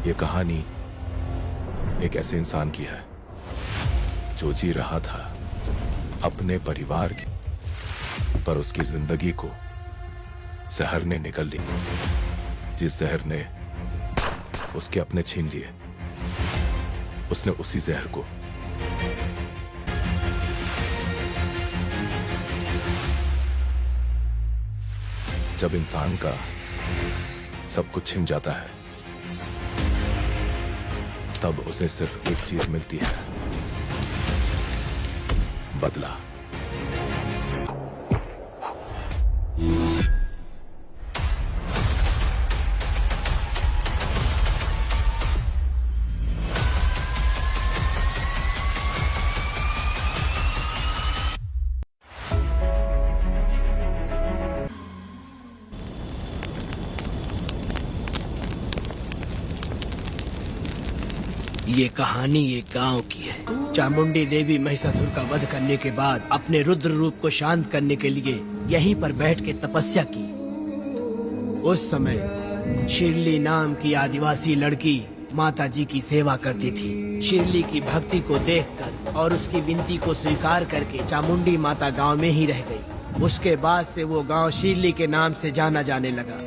ये कहानी एक ऐसे इंसान की है जो जी रहा था अपने परिवार की, पर उसकी जिंदगी को जहर ने निगल ली। जिस जहर ने उसके अपने छीन लिए, उसने उसी जहर को जब इंसान का सब कुछ छिन जाता है, तब उसे सिर्फ एक चीज मिलती है, बदला। ये कहानी एक गांव की है। चामुंडी देवी महिषासुर का वध करने के बाद अपने रुद्र रूप को शांत करने के लिए यहीं पर बैठ के तपस्या की। उस समय शिरली नाम की आदिवासी लड़की माता जी की सेवा करती थी। शिरली की भक्ति को देखकर और उसकी विनती को स्वीकार करके चामुंडी माता गांव में ही रह गई। उसके बाद से वो गांव शिरली के नाम से जाना जाने लगा।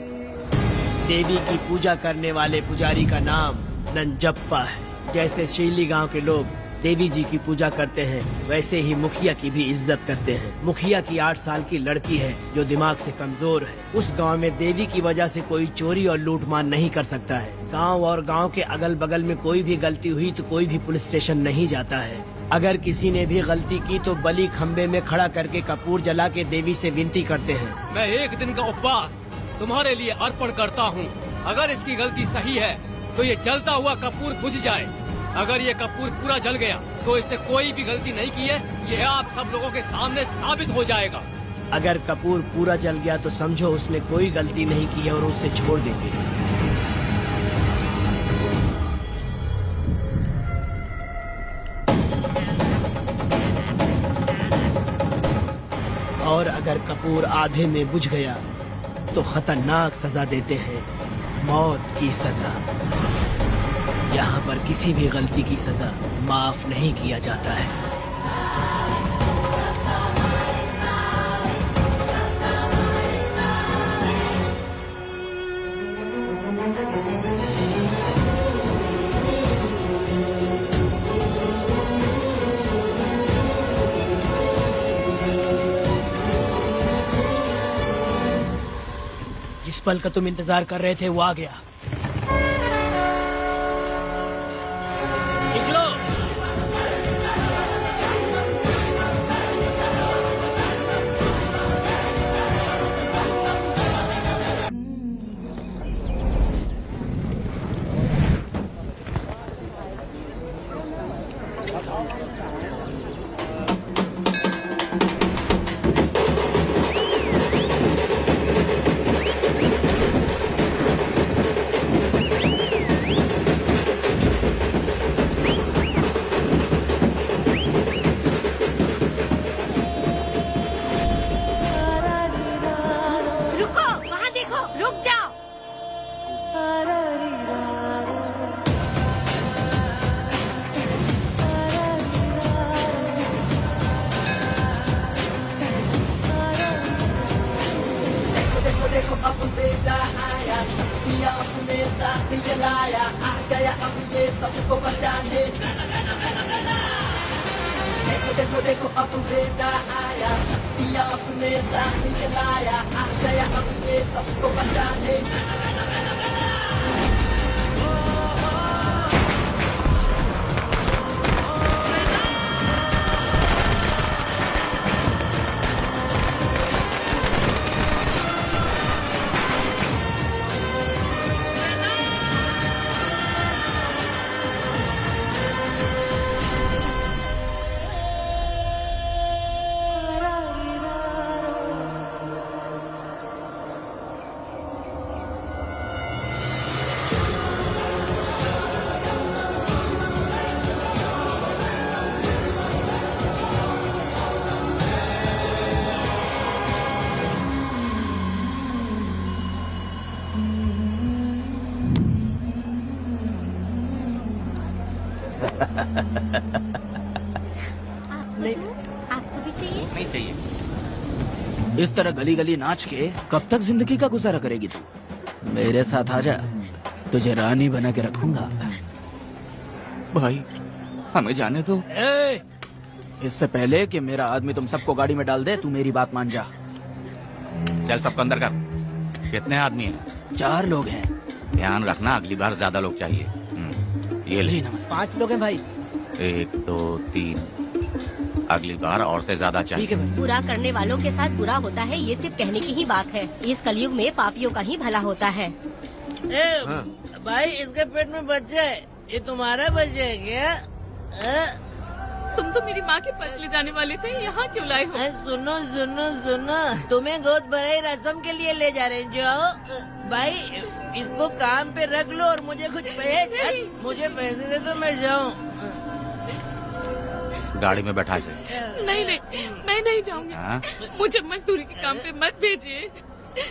देवी की पूजा करने वाले पुजारी का नाम नंजप्पा है। जैसे शिरली गांव के लोग देवी जी की पूजा करते हैं, वैसे ही मुखिया की भी इज्जत करते हैं। मुखिया की 8 साल की लड़की है जो दिमाग से कमजोर है। उस गांव में देवी की वजह से कोई चोरी और लूटमार नहीं कर सकता है। गांव और गांव के अगल बगल में कोई भी गलती हुई तो कोई भी पुलिस स्टेशन नहीं जाता है। अगर किसी ने भी गलती की तो बलि खम्बे में खड़ा करके कपूर जला के देवी से विनती करते हैं। मैं 1 दिन का उपवास तुम्हारे लिए अर्पण करता हूँ। अगर इसकी गलती सही है तो ये जलता हुआ कपूर बुझ जाए। अगर ये कपूर पूरा जल गया तो इसने कोई भी गलती नहीं की है, यह आप सब लोगों के सामने साबित हो जाएगा। अगर कपूर पूरा जल गया तो समझो उसने कोई गलती नहीं की है और उसे छोड़ देंगे। और अगर कपूर आधे में बुझ गया तो खतरनाक सजा देते हैं, मौत की सजा। यहाँ पर किसी भी गलती की सजा माफ नहीं किया जाता है। जिस पल का तुम इंतजार कर रहे थे वो आ गया। देखो देखो अब बेटा आया, पिया अपने साथ चलाया, आ गया अब ये सबको बचाने। आपको भी चाहिए? नहीं चाहिए। इस तरह गली गली नाच के कब तक जिंदगी का गुजारा करेगी तू? मेरे साथ आजा, तुझे रानी बना के रखूंगा। भाई हमें जाने दो। इससे पहले कि मेरा आदमी तुम सबको गाड़ी में डाल दे, तू मेरी बात मान जा। चल सबको अंदर कर। कितने आदमी हैं? 4 लोग हैं। ध्यान रखना, अगली बार ज्यादा लोग चाहिए। ये ले। जी नमस्ते। 5 लोग हैं भाई। 1 2 3। अगली बार औरतें ज्यादा चाहिए। बुरा करने वालों के साथ बुरा होता है, ये सिर्फ कहने की ही बात है। इस कलयुग में पापियों का ही भला होता है। भाई इसके पेट में बच्चा है, ये तुम्हारा बच्चा है क्या? तुम तो मेरी माँ के पास ले जाने वाले थे, यहाँ क्यों लाए हो? सुनो सुनो सुनो, तुम्हें गोद भराई रस्म के लिए ले जा रहे हैं। जाओ भाई, इसको काम पे रख लो और मुझे कुछ मुझे पैसे दे दो, मैं जाऊँ। गाड़ी में बैठा से। नहीं नहीं, मैं नहीं जाऊंगी। हाँ? मुझे मजदूरी के काम पे मत भेजिए।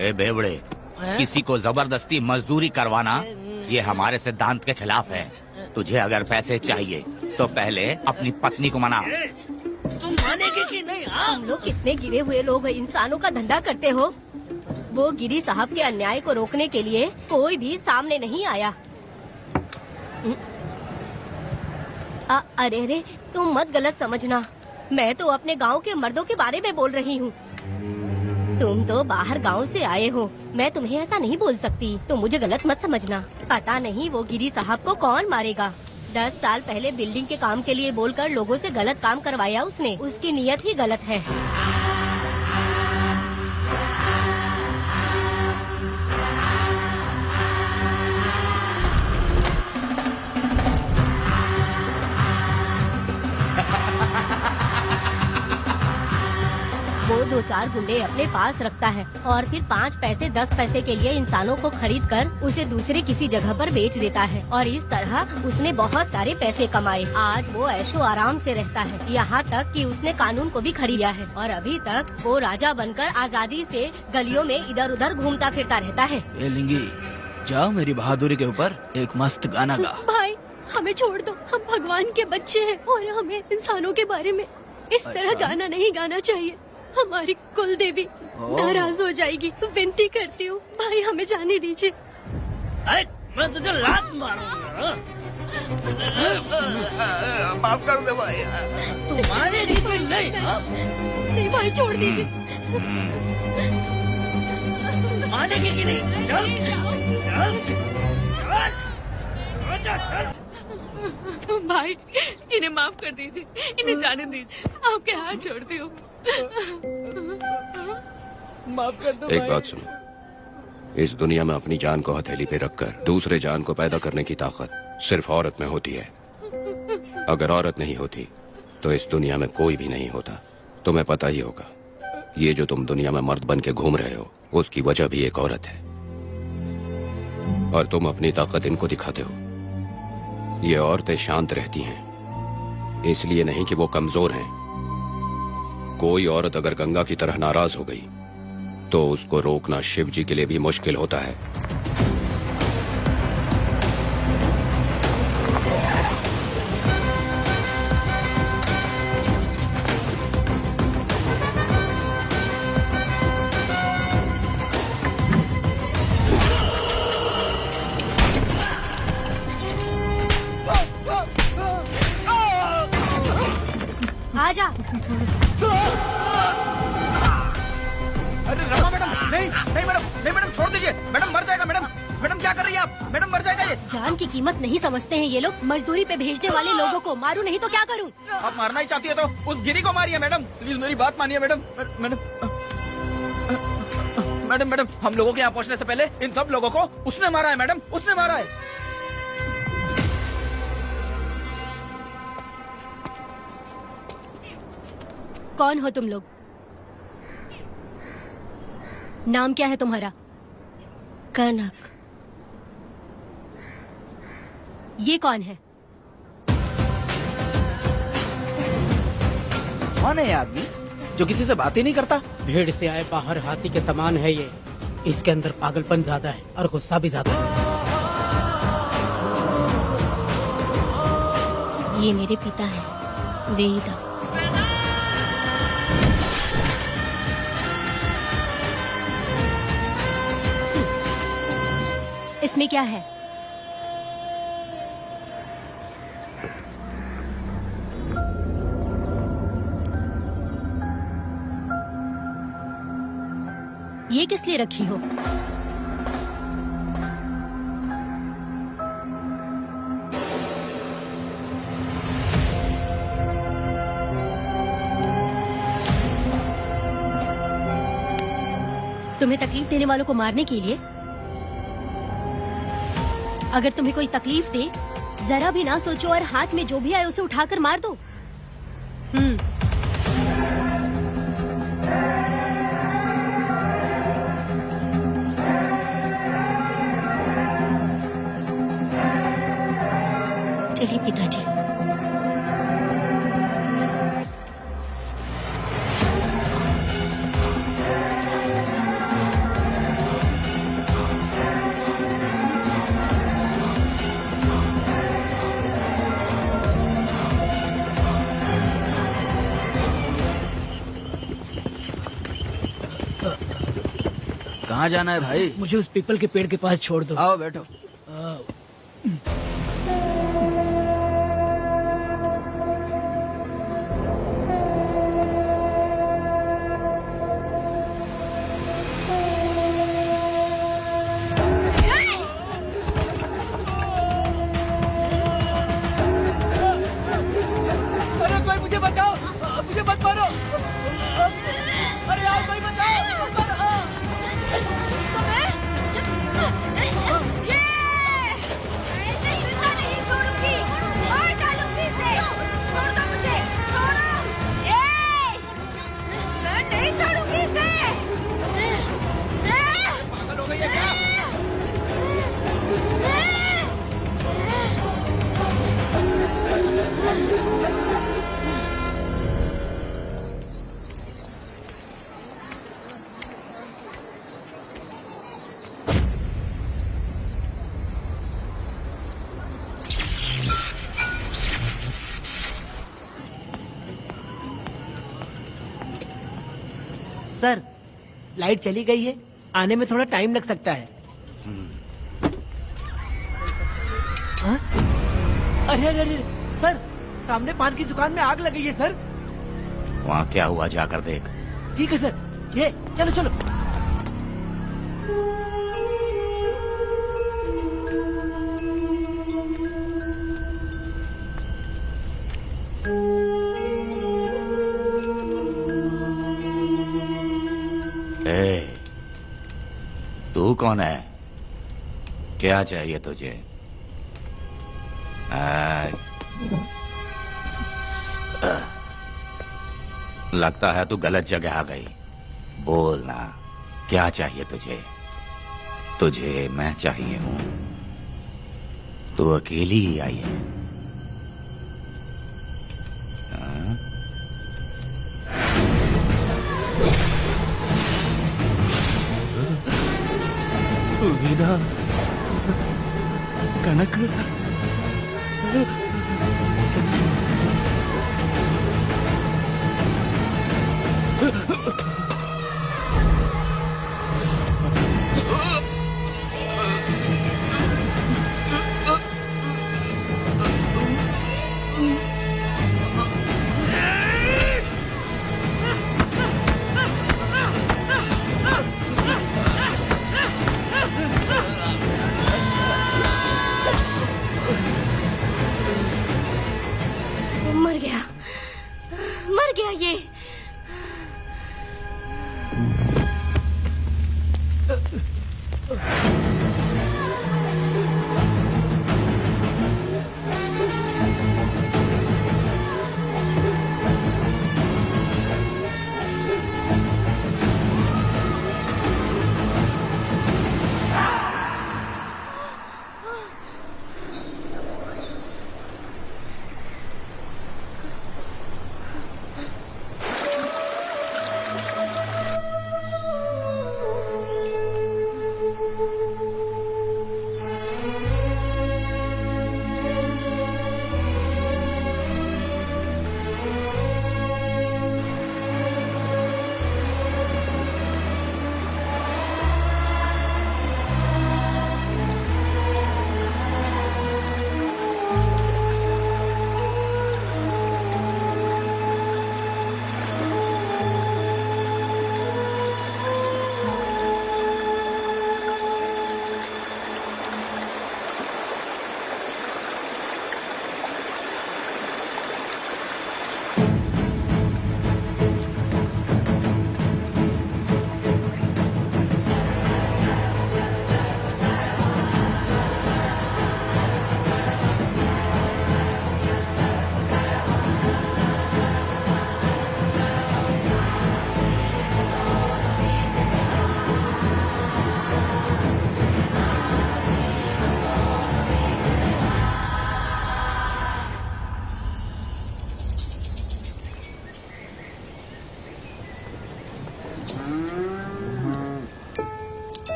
ए बेवड़े, किसी को जबरदस्ती मजदूरी करवाना ये हमारे सिद्धांत के खिलाफ है। तुझे अगर पैसे चाहिए तो पहले अपनी पत्नी को मना। तुम मानेगे कि नहीं? हम लोग कितने गिरे हुए लोग इंसानों का धंधा करते हो। वो गिरी साहब के अन्याय को रोकने के लिए कोई भी सामने नहीं आया। अरे अरे, तुम मत गलत समझना, मैं तो अपने गांव के मर्दों के बारे में बोल रही हूँ। तुम तो बाहर गांव से आए हो, मैं तुम्हें ऐसा नहीं बोल सकती, तो मुझे गलत मत समझना। पता नहीं वो गिरी साहब को कौन मारेगा। 10 साल पहले बिल्डिंग के काम के लिए बोलकर लोगों से गलत काम करवाया उसने। उसकी नीयत ही गलत है। वो 2-4 गुंडे अपने पास रखता है और फिर 5 पैसे 10 पैसे के लिए इंसानों को खरीद कर उसे दूसरे किसी जगह पर बेच देता है। और इस तरह उसने बहुत सारे पैसे कमाए। आज वो ऐशो आराम से रहता है, यहाँ तक कि उसने कानून को भी खरीदा है। और अभी तक वो राजा बनकर आजादी से गलियों में इधर उधर घूमता फिरता रहता है। ए लिंगी, जाओ मेरी बहादुरी के ऊपर एक मस्त गाना गा। भाई हमें छोड़ दो, हम भगवान के बच्चे हैं और हमें इंसानों के बारे में इस तरह गाना नहीं गाना चाहिए। हमारी कुल देवी नाराज हो जाएगी। विनती करती हूँ भाई, हमें जाने दीजिए। मैं तुझे लात मारूंगा। माफ कर दे भाई। तुम्हारे लिए नहीं। नहीं भाई, छोड़ दीजिए। मानेगी कि नहीं? चल चल चल। भाई इन्हें माफ कर दीजिए, इन्हें जाने दीजिए, आपके हाथ छोड़ती हूँ। माफ कर दो। एक बात सुनो, इस दुनिया में अपनी जान को हथेली पे रखकर दूसरे जान को पैदा करने की ताकत सिर्फ औरत में होती है। अगर औरत नहीं होती तो इस दुनिया में कोई भी नहीं होता। तुम्हें पता ही होगा, ये जो तुम दुनिया में मर्द बन के घूम रहे हो उसकी वजह भी एक औरत है। और तुम अपनी ताकत इनको दिखाते हो। ये औरतें शांत रहती हैं, इसलिए नहीं कि वो कमजोर हैं। कोई औरत अगर गंगा की तरह नाराज हो गई तो उसको रोकना शिव जी के लिए भी मुश्किल होता है। आजा। अरे रमा मैडम, नहीं नहीं मैडम, नहीं मैडम, छोड़ दीजिए मैडम, मर जाएगा मैडम। मैडम क्या कर रही है आप? मैडम मर जाएगा ये। जान की कीमत नहीं समझते हैं ये लोग। मजदूरी पे भेजने वाले लोगों को मारूं नहीं तो क्या करूं? आप मारना ही चाहती है तो उस गिरी को मारिए मैडम, प्लीज मेरी बात मानिए मैडम। मैडम मैडम मैडम, हम लोगों के यहाँ पहुँचने से पहले इन सब लोगों को उसने मारा है मैडम, उसने मारा है। कौन हो तुम लोग? नाम क्या है तुम्हारा? कनक। ये कौन है? कौन है ये आदमी जो किसी से बात ही नहीं करता? भीड़ से आए बाहर हाथी के समान है ये। इसके अंदर पागलपन ज्यादा है और गुस्सा भी ज्यादा है। ये मेरे पिता हैं, वेदा। इसमें क्या है? ये किस लिए रखी हो? तुम्हें तकलीफ देने वालों को मारने के लिए? अगर तुम्हें कोई तकलीफ दे, जरा भी ना सोचो और हाथ में जो भी आए उसे उठाकर मार दो। चलिए पिताजी। कहाँ जाना है भाई? मुझे उस पीपल के पेड़ के पास छोड़ दो। आओ बैठो। अरे कोई मुझे बचाओ, मुझे मत मारो। अरे यार कोई बचाओ, मत मारो। सर, लाइट चली गई है, आने में थोड़ा टाइम लग सकता है। हाँ? अरे अरे अरे सर, सामने पान की दुकान में आग लगी है सर। वहाँ क्या हुआ जाकर देख। ठीक है सर, ये चलो चलो। तू कौन है? क्या चाहिए तुझे? लगता है तू गलत जगह आ गई। बोल ना, क्या चाहिए तुझे? तुझे मैं चाहिए हूँ। तू अकेली ही आई है। वेदा, कनक, मर गया ये।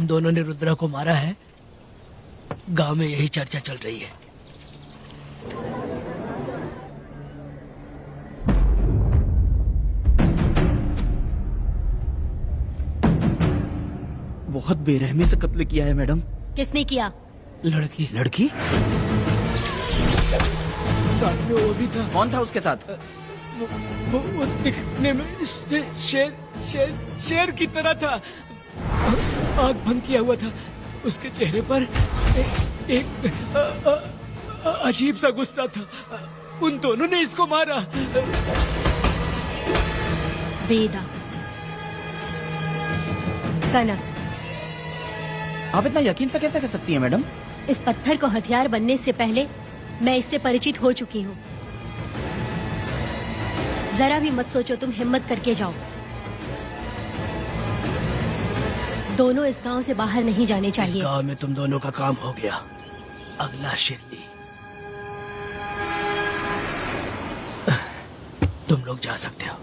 दोनों ने रुद्रा को मारा है, गांव में यही चर्चा चल रही है। बहुत बेरहमी से कत्ल किया है मैडम। किसने किया? लड़की। लड़की? साथ में वो भी था। कौन था उसके साथ? वो दिखने में शेर की तरह था। आग भंग किया हुआ था। उसके चेहरे पर एक अजीब सा गुस्सा था। उन दोनों ने इसको मारा। वेदा, कनक, आप इतना यकीन से कैसे कर सकती हैं मैडम? इस पत्थर को हथियार बनने से पहले मैं इससे परिचित हो चुकी हूँ। जरा भी मत सोचो, तुम हिम्मत करके जाओ। दोनों इस गांव से बाहर नहीं जाने चाहिए। इस गांव में तुम दोनों का काम हो गया। अगला शिरली। तुम लोग जा सकते हो।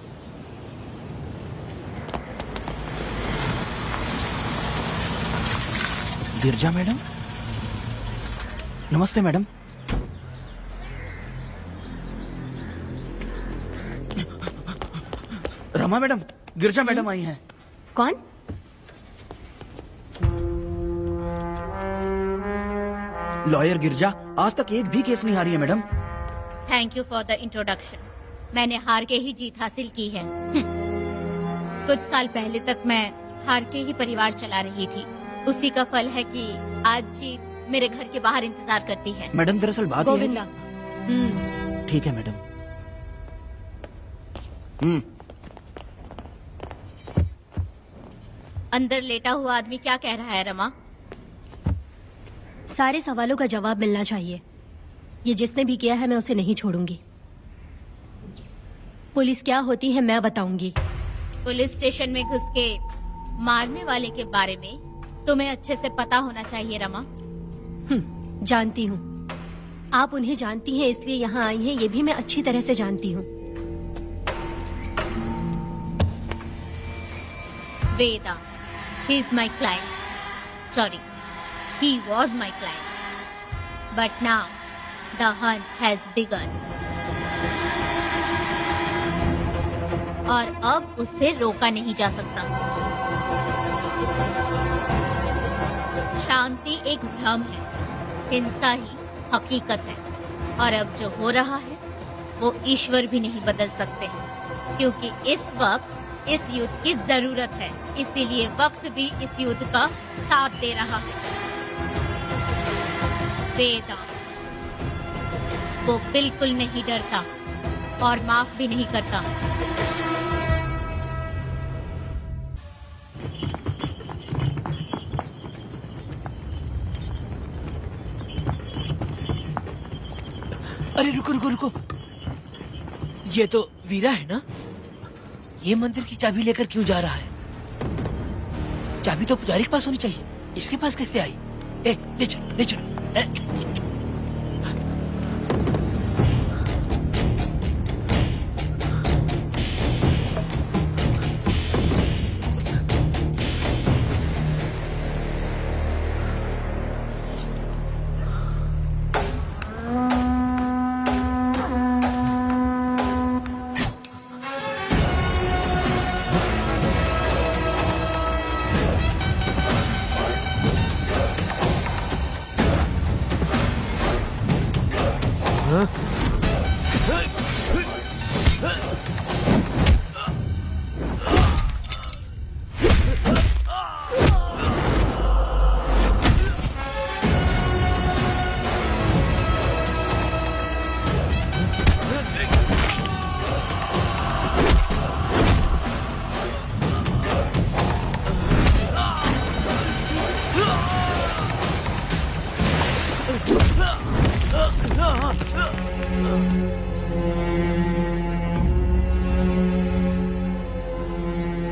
गिरजा मैडम, नमस्ते मैडम। रमा मैडम, गिरजा मैडम आई हैं। कौन? लॉयर गिरजा आज तक एक भी केस नहीं हारी है madam. Thank you for the introduction. मैंने हार के ही जीत हासिल की है। कुछ साल पहले तक मैं हार के ही परिवार चला रही थी। उसी का फल है कि आज जीत मेरे घर के बाहर इंतजार करती है। मैडम दरअसल बात ये है गोविंदा। कि- ठीक है मैडम। अंदर लेटा हुआ आदमी क्या कह रहा है रमा? सारे सवालों का जवाब मिलना चाहिए। ये जिसने भी किया है मैं उसे नहीं छोड़ूंगी। पुलिस क्या होती है मैं बताऊंगी। पुलिस स्टेशन में घुस के मारने वाले के बारे में तुम्हें अच्छे से पता होना चाहिए रमा। जानती हूँ। आप उन्हें जानती हैं इसलिए यहाँ आई हैं, ये भी मैं अच्छी तरह से जानती हूँ। वेदा, he is my client. Sorry, he was my client. But now the hunt has begun. और अब उससे रोका नहीं जा सकता। शांति एक भ्रम है, हिंसा ही हकीकत है। और अब जो हो रहा है वो ईश्वर भी नहीं बदल सकते, क्योंकि इस वक्त इस युद्ध की जरूरत है। इसीलिए वक्त भी इस युद्ध का साथ दे रहा है। वेदा, वो बिल्कुल नहीं डरता और माफ भी नहीं करता। अरे रुको रुको रुको, ये तो वीरा है ना? ये मंदिर की चाबी लेकर क्यों जा रहा है? चाबी तो पुजारी के पास होनी चाहिए, इसके पास कैसे आई? ले चलो ले चलो।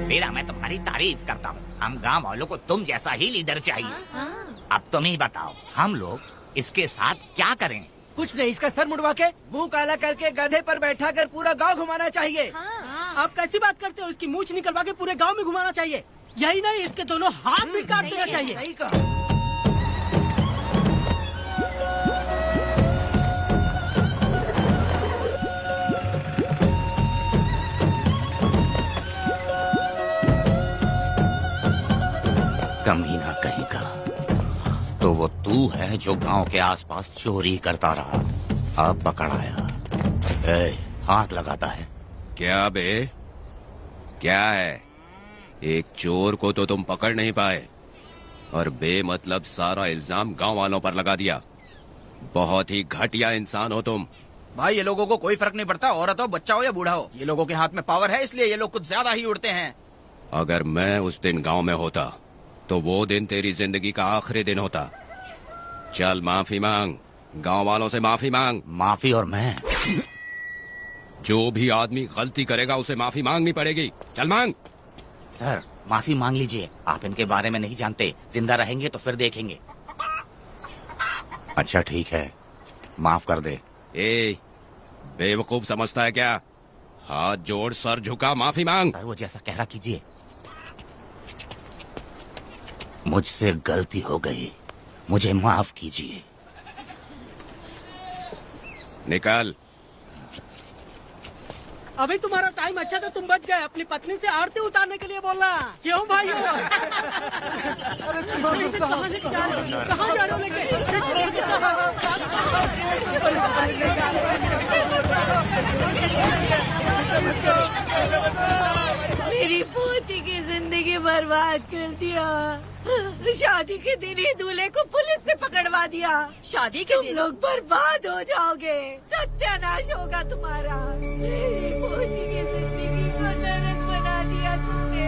वीरा, मैं तुम्हारी तारीफ करता हूँ। हम गांव वालों को तुम जैसा ही लीडर चाहिए। अब तुम ही बताओ, हम लोग इसके साथ क्या करें? कुछ नहीं, इसका सर मुड़वा के मुंह काला करके गधे पर बैठा कर पूरा गांव घुमाना चाहिए। आप कैसी बात करते हो? इसकी मूछ निकलवा के पूरे गांव में घुमाना चाहिए। यही नहीं, इसके दोनों हाथ भी काट देना चाहिए। सही कहा। कमीना कहीं का। तो वो तू है जो गांव के आसपास चोरी करता रहा, अब पकड़ आया। हाथ लगाता है। क्या बे, क्या है? एक चोर को तो तुम पकड़ नहीं पाए और बेमतलब सारा इल्जाम गांव वालों पर लगा दिया। बहुत ही घटिया इंसान हो तुम। भाई ये लोगों को कोई फर्क नहीं पड़ता, औरत हो, बच्चा हो या बूढ़ा हो। ये लोगों के हाथ में पावर है, इसलिए ये लोग कुछ ज्यादा ही उड़ते हैं। अगर मैं उस दिन गांव में होता तो वो दिन तेरी जिंदगी का आखिरी दिन होता। चल माफी मांग, गांव वालों से माफी मांग। माफी? और मैं? जो भी आदमी गलती करेगा उसे माफी मांगनी पड़ेगी। चल मांग। सर माफी मांग लीजिए, आप इनके बारे में नहीं जानते। जिंदा रहेंगे तो फिर देखेंगे। अच्छा ठीक है, माफ कर दे। ए, बेवकूफ समझता है क्या? हाथ जोड़, सर झुका, माफी मांग। सर वो जैसा कह रहा कीजिए। मुझसे गलती हो गई, मुझे माफ कीजिए। निकल। अभी तुम्हारा टाइम अच्छा था, तुम बच गए। अपनी पत्नी से आरती उतारने के लिए बोलना। क्यों भाई हो? कहाँ जा रहे हो लेके? अरे छोड़ के मेरी पोती की जिंदगी बर्बाद कर दिया। शादी के दिन ही दूल्हे को पुलिस से पकड़वा दिया। शादी के तुम लोग बर्बाद हो जाओगे, सत्यानाश होगा तुम्हारा। मेरी पोती की जिंदगी को नरक बना दिया तुमने।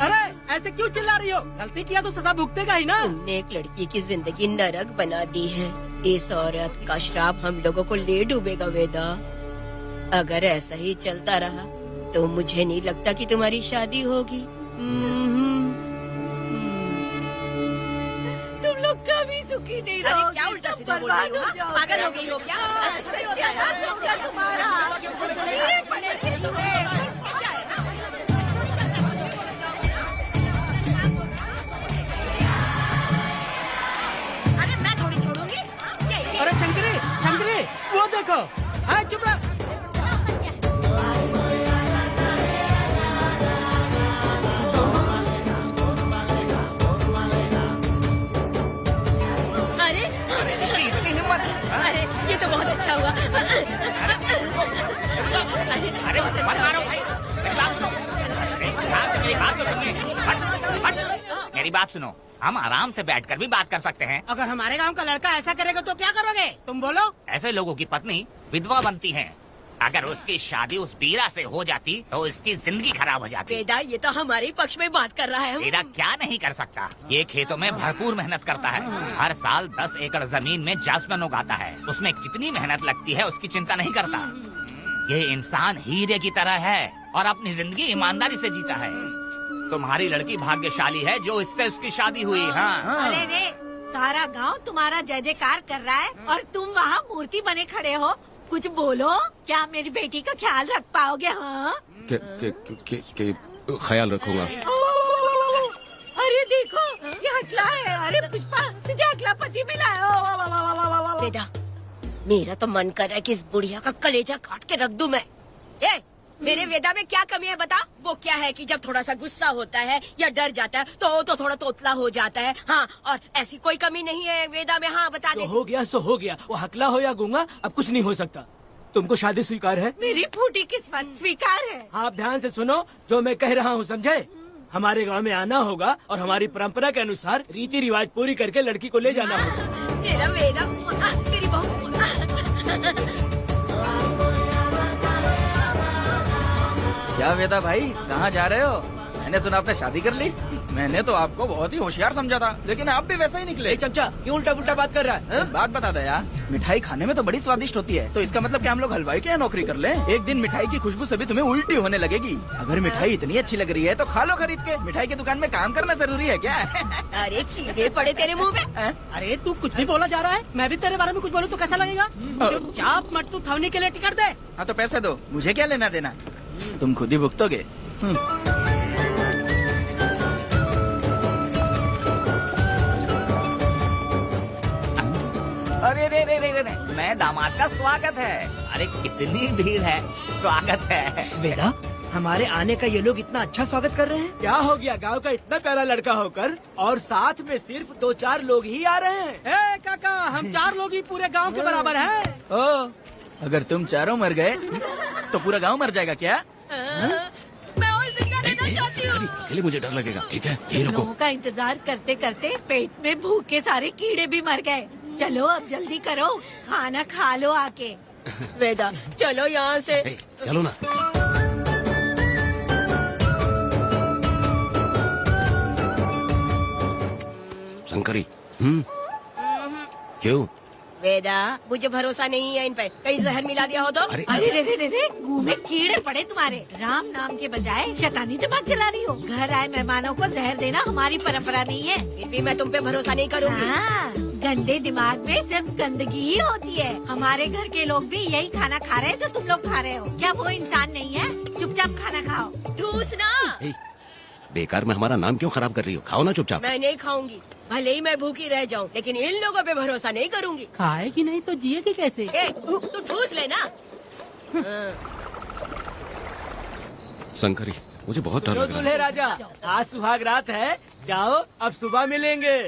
अरे ऐसे क्यों चिल्ला रही हो? गलती किया तो सजा भुगतेगा ही ना। तुमने एक लड़की की जिंदगी नरक बना दी है। इस औरत का श्राप हम लोगों को ले डूबेगा वेदा। अगर ऐसा ही चलता रहा तो मुझे नहीं लगता कि तुम्हारी शादी होगी। तुम लोग कभी सुखी नहीं रहोगे। अरे क्या उल्टा सीधा बोल रही हो? पागल हो गई हो क्या? ऐसा होता है तुम्हारा पड़ेगी तुम्हें। अरे मैं थोड़ी छोड़ूंगी। अरे शंकरी, शंकरी, वो देखो। हाँ चुप रह। अरे ये तो बहुत अच्छा हुआ। अरे मत मारो भाई, मेरी बात सुनो। हम आराम से बैठकर भी बात कर सकते हैं। अगर हमारे गांव का लड़का ऐसा करेगा तो क्या करोगे? तुम बोलो। ऐसे लोगों की पत्नी विधवा बनती है। अगर उसकी शादी उस बीरा से हो जाती तो इसकी जिंदगी खराब हो जाती। वेदा ये तो हमारे पक्ष में बात कर रहा है। वेदा क्या नहीं कर सकता? ये खेतों में भरपूर मेहनत करता है। हर साल 10 एकड़ जमीन में जासमन उगाता है। उसमें कितनी मेहनत लगती है उसकी चिंता नहीं करता। ये इंसान हीरे की तरह है और अपनी जिंदगी ईमानदारी से जीता है। तुम्हारी लड़की भाग्यशाली है जो इससे उसकी शादी हुई। हाँ। अरे रे, सारा गांव तुम्हारा जय जयकार कर रहा है और तुम वहाँ मूर्ति बने खड़े हो। कुछ बोलो, क्या मेरी बेटी का ख्याल रख पाओगे? हाँ ख्याल रखूंगा। अरे देखो ये हकला है। अरे पुष्पा, तुझे हकला पति मिला है। वेदा मेरा तो मन कर रहा है कि इस बुढ़िया का कलेजा काट के रख दूं मैं। मेरे वेदा में क्या कमी है बता? वो क्या है कि जब थोड़ा सा गुस्सा होता है या डर जाता है तो थोड़ा तोतला हो जाता है। हाँ, और ऐसी कोई कमी नहीं है वेदा में। हाँ बता दे। हो गया सो हो गया। वो हकला हो या गूंगा अब कुछ नहीं हो सकता। तुमको शादी स्वीकार है? मेरी फूटी किस्मत स्वीकार है। आप ध्यान से सुनो जो मैं कह रहा हूँ, समझे? हमारे गांव में आना होगा और हमारी परंपरा के अनुसार रीति रिवाज पूरी करके लड़की को ले जाना होगा। मेरा वेदा, मेरी बहू। क्या वेदा भाई, कहाँ जा रहे हो? मैंने सुना आपने शादी कर ली। मैंने तो आपको बहुत ही होशियार समझा था, लेकिन आप भी वैसा ही निकले। चमचा क्यों उल्टा पुल्टा बात कर रहा है? बात बता दो यार, मिठाई खाने में तो बड़ी स्वादिष्ट होती है, तो इसका मतलब क्या हम लोग हलवाई के यहाँ नौकरी कर लें? एक दिन मिठाई की खुशबू से भी तुम्हें उल्टी होने लगेगी। अगर मिठाई इतनी अच्छी लग रही है तो खा लो खरीद के। मिठाई की दुकान में काम करना जरूरी है क्या? अरे कीड़े पड़े तेरे मुँह में। अरे तू कुछ भी बोला जा रहा है। मैं भी तेरे बारे में कुछ बोलूँ तो कैसा लगेगा? चुपचाप मट्टू थवने के लिए टिकट दे। हाँ तो पैसे दो, मुझे क्या लेना देना, तुम खुद ही भुगतोगे। नए दामाद का स्वागत है। अरे कितनी भीड़ है, स्वागत है। वेदा, हमारे आने का ये लोग इतना अच्छा स्वागत कर रहे हैं। क्या हो गया गांव का इतना प्यारा लड़का होकर और साथ में सिर्फ 2-4 लोग ही आ रहे हैं। ए काका, हम 4 लोग ही पूरे गांव के बराबर हैं। ओ, अगर तुम चारों मर गए तो पूरा गांव मर जाएगा क्या? मैं और जिंदा रहना चाहती हूँ। अकेले मुझे डर लगेगा, ठीक है? यही रुको। लोगों का इंतजार करते करते पेट में भूखे सारे कीड़े भी मर गए। चलो अब जल्दी करो, खाना खा लो आके। वेदा, चलो यहाँ से। चलो ना। शंकरी, क्यों? वेदा, मुझे भरोसा नहीं है इन पे, कहीं जहर मिला दिया हो तो। अरे अरे रे, मुंह में कीड़े पड़े तुम्हारे। राम नाम के बजाय शैतानी दिमाग चला रही हो। घर आए मेहमानों को जहर देना हमारी परंपरा नहीं है। फिर भी मैं तुम पे भरोसा नहीं करूँगी। हाँ, गंदे दिमाग में सिर्फ गंदगी ही होती है। हमारे घर के लोग भी यही खाना खा रहे हैं जो तुम लोग खा रहे हो। क्या वो इंसान नहीं है? चुपचाप खाना खाओ। ठूसना। बेकार में हमारा नाम क्यों खराब कर रही हो? खाओ ना चुपचाप। मैं नहीं खाऊंगी, भले ही मैं भूखी रह जाऊं, लेकिन इन लोगों पे भरोसा नहीं करूंगी। खाएगी नहीं तो जिएगी कैसे? तू ठूस लेना। शंकरी, मुझे बहुत डर लग रहा दूल्हे है। राजा, आज सुहाग रात है, जाओ अब सुबह मिलेंगे।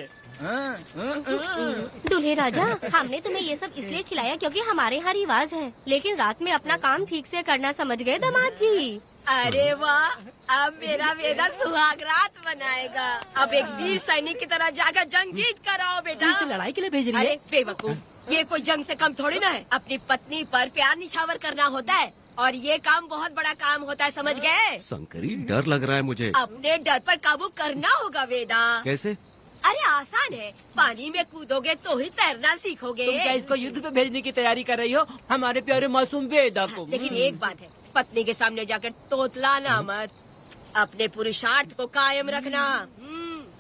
दूल्हे राजा, हमने तुम्हें ये सब इसलिए खिलाया क्योंकि हमारे यहाँ रिवाज है, लेकिन रात में अपना काम ठीक से करना समझ गए दामाद जी। अरे वाह, अब मेरा वेदा सुहाग रात मनाएगा। अब एक वीर सैनिक की तरह जाकर जंग जीत कर आओ बेटा। इसे लड़ाई के लिए भेज रही है? अरे बेवकूफ, ये कोई जंग से कम थोड़ी ना है। अपनी पत्नी पर प्यार निछावर करना होता है और ये काम बहुत बड़ा काम होता है, समझ गए? शंकरी, डर लग रहा है मुझे। अपने डर पर काबू करना होगा वेदा। कैसे? अरे आसान है, पानी में कूदोगे तो ही तैरना सीखोगे। तुम क्या इसको युद्ध पे भेजने की तैयारी कर रही हो? हमारे प्यारे मासूम वेदा को। लेकिन एक बात है, पत्नी के सामने जाकर तोतलाना मत। अपने पुरुषार्थ को कायम रखना।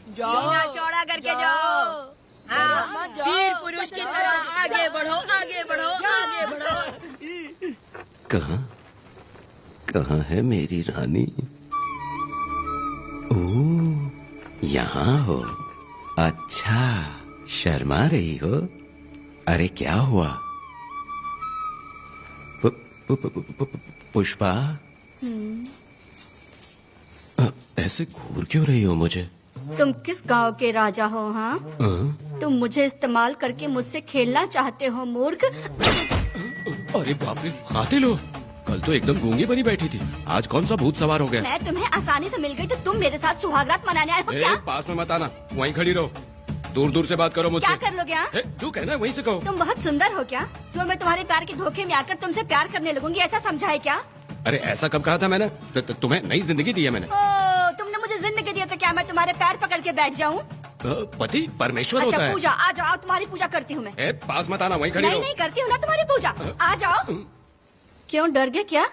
सीना चौड़ा करके जाओ। हाँ, वीर पुरुष की तरह आगे बढ़ो, आगे बढ़ो, आगे बढ़ो। कहाँ है मेरी रानी? ओह, यहाँ हो। अच्छा, शर्मा रही हो? अरे क्या हुआ? पुष्पा, ऐसे घूर क्यों रही हो मुझे? तुम किस गांव के राजा हो? हाँ, तुम मुझे इस्तेमाल करके मुझसे खेलना चाहते हो मूर्ख। अरे बाप रे, कातिल हो। कल तो एकदम गूंगी बनी बैठी थी, आज कौन सा भूत सवार हो गया? मैं तुम्हें आसानी से मिल गई तो तुम मेरे साथ सुहागरात मनाने आए हो क्या? पास में मत आना, वहीं खड़ी रहो। दूर दूर से बात करो मुझसे। क्या कर लोगे? हाँ? जो कहना है वहीं से कहो। तुम बहुत सुंदर हो क्या? जो मैं तुम्हारे प्यार के धोखे में आकर तुमसे प्यार करने लगूंगी, ऐसा समझा है क्या? अरे ऐसा कब कहा था मैंने? तुम्हें नई जिंदगी दी है मैंने। ओ, तुमने मुझे जिंदगी दी है तो क्या मैं तुम्हारे पैर पकड़ के बैठ जाऊँ? पति परमेश्वर होता अच्छा है। पूजा, आ जाओ, तुम्हारी पूजा करती हूँ मैं। पास मत आना, वहीं खड़ी रहो। नहीं करती हूँ ना तुम्हारी पूजा, आ जाओ। क्यों डर गए क्या?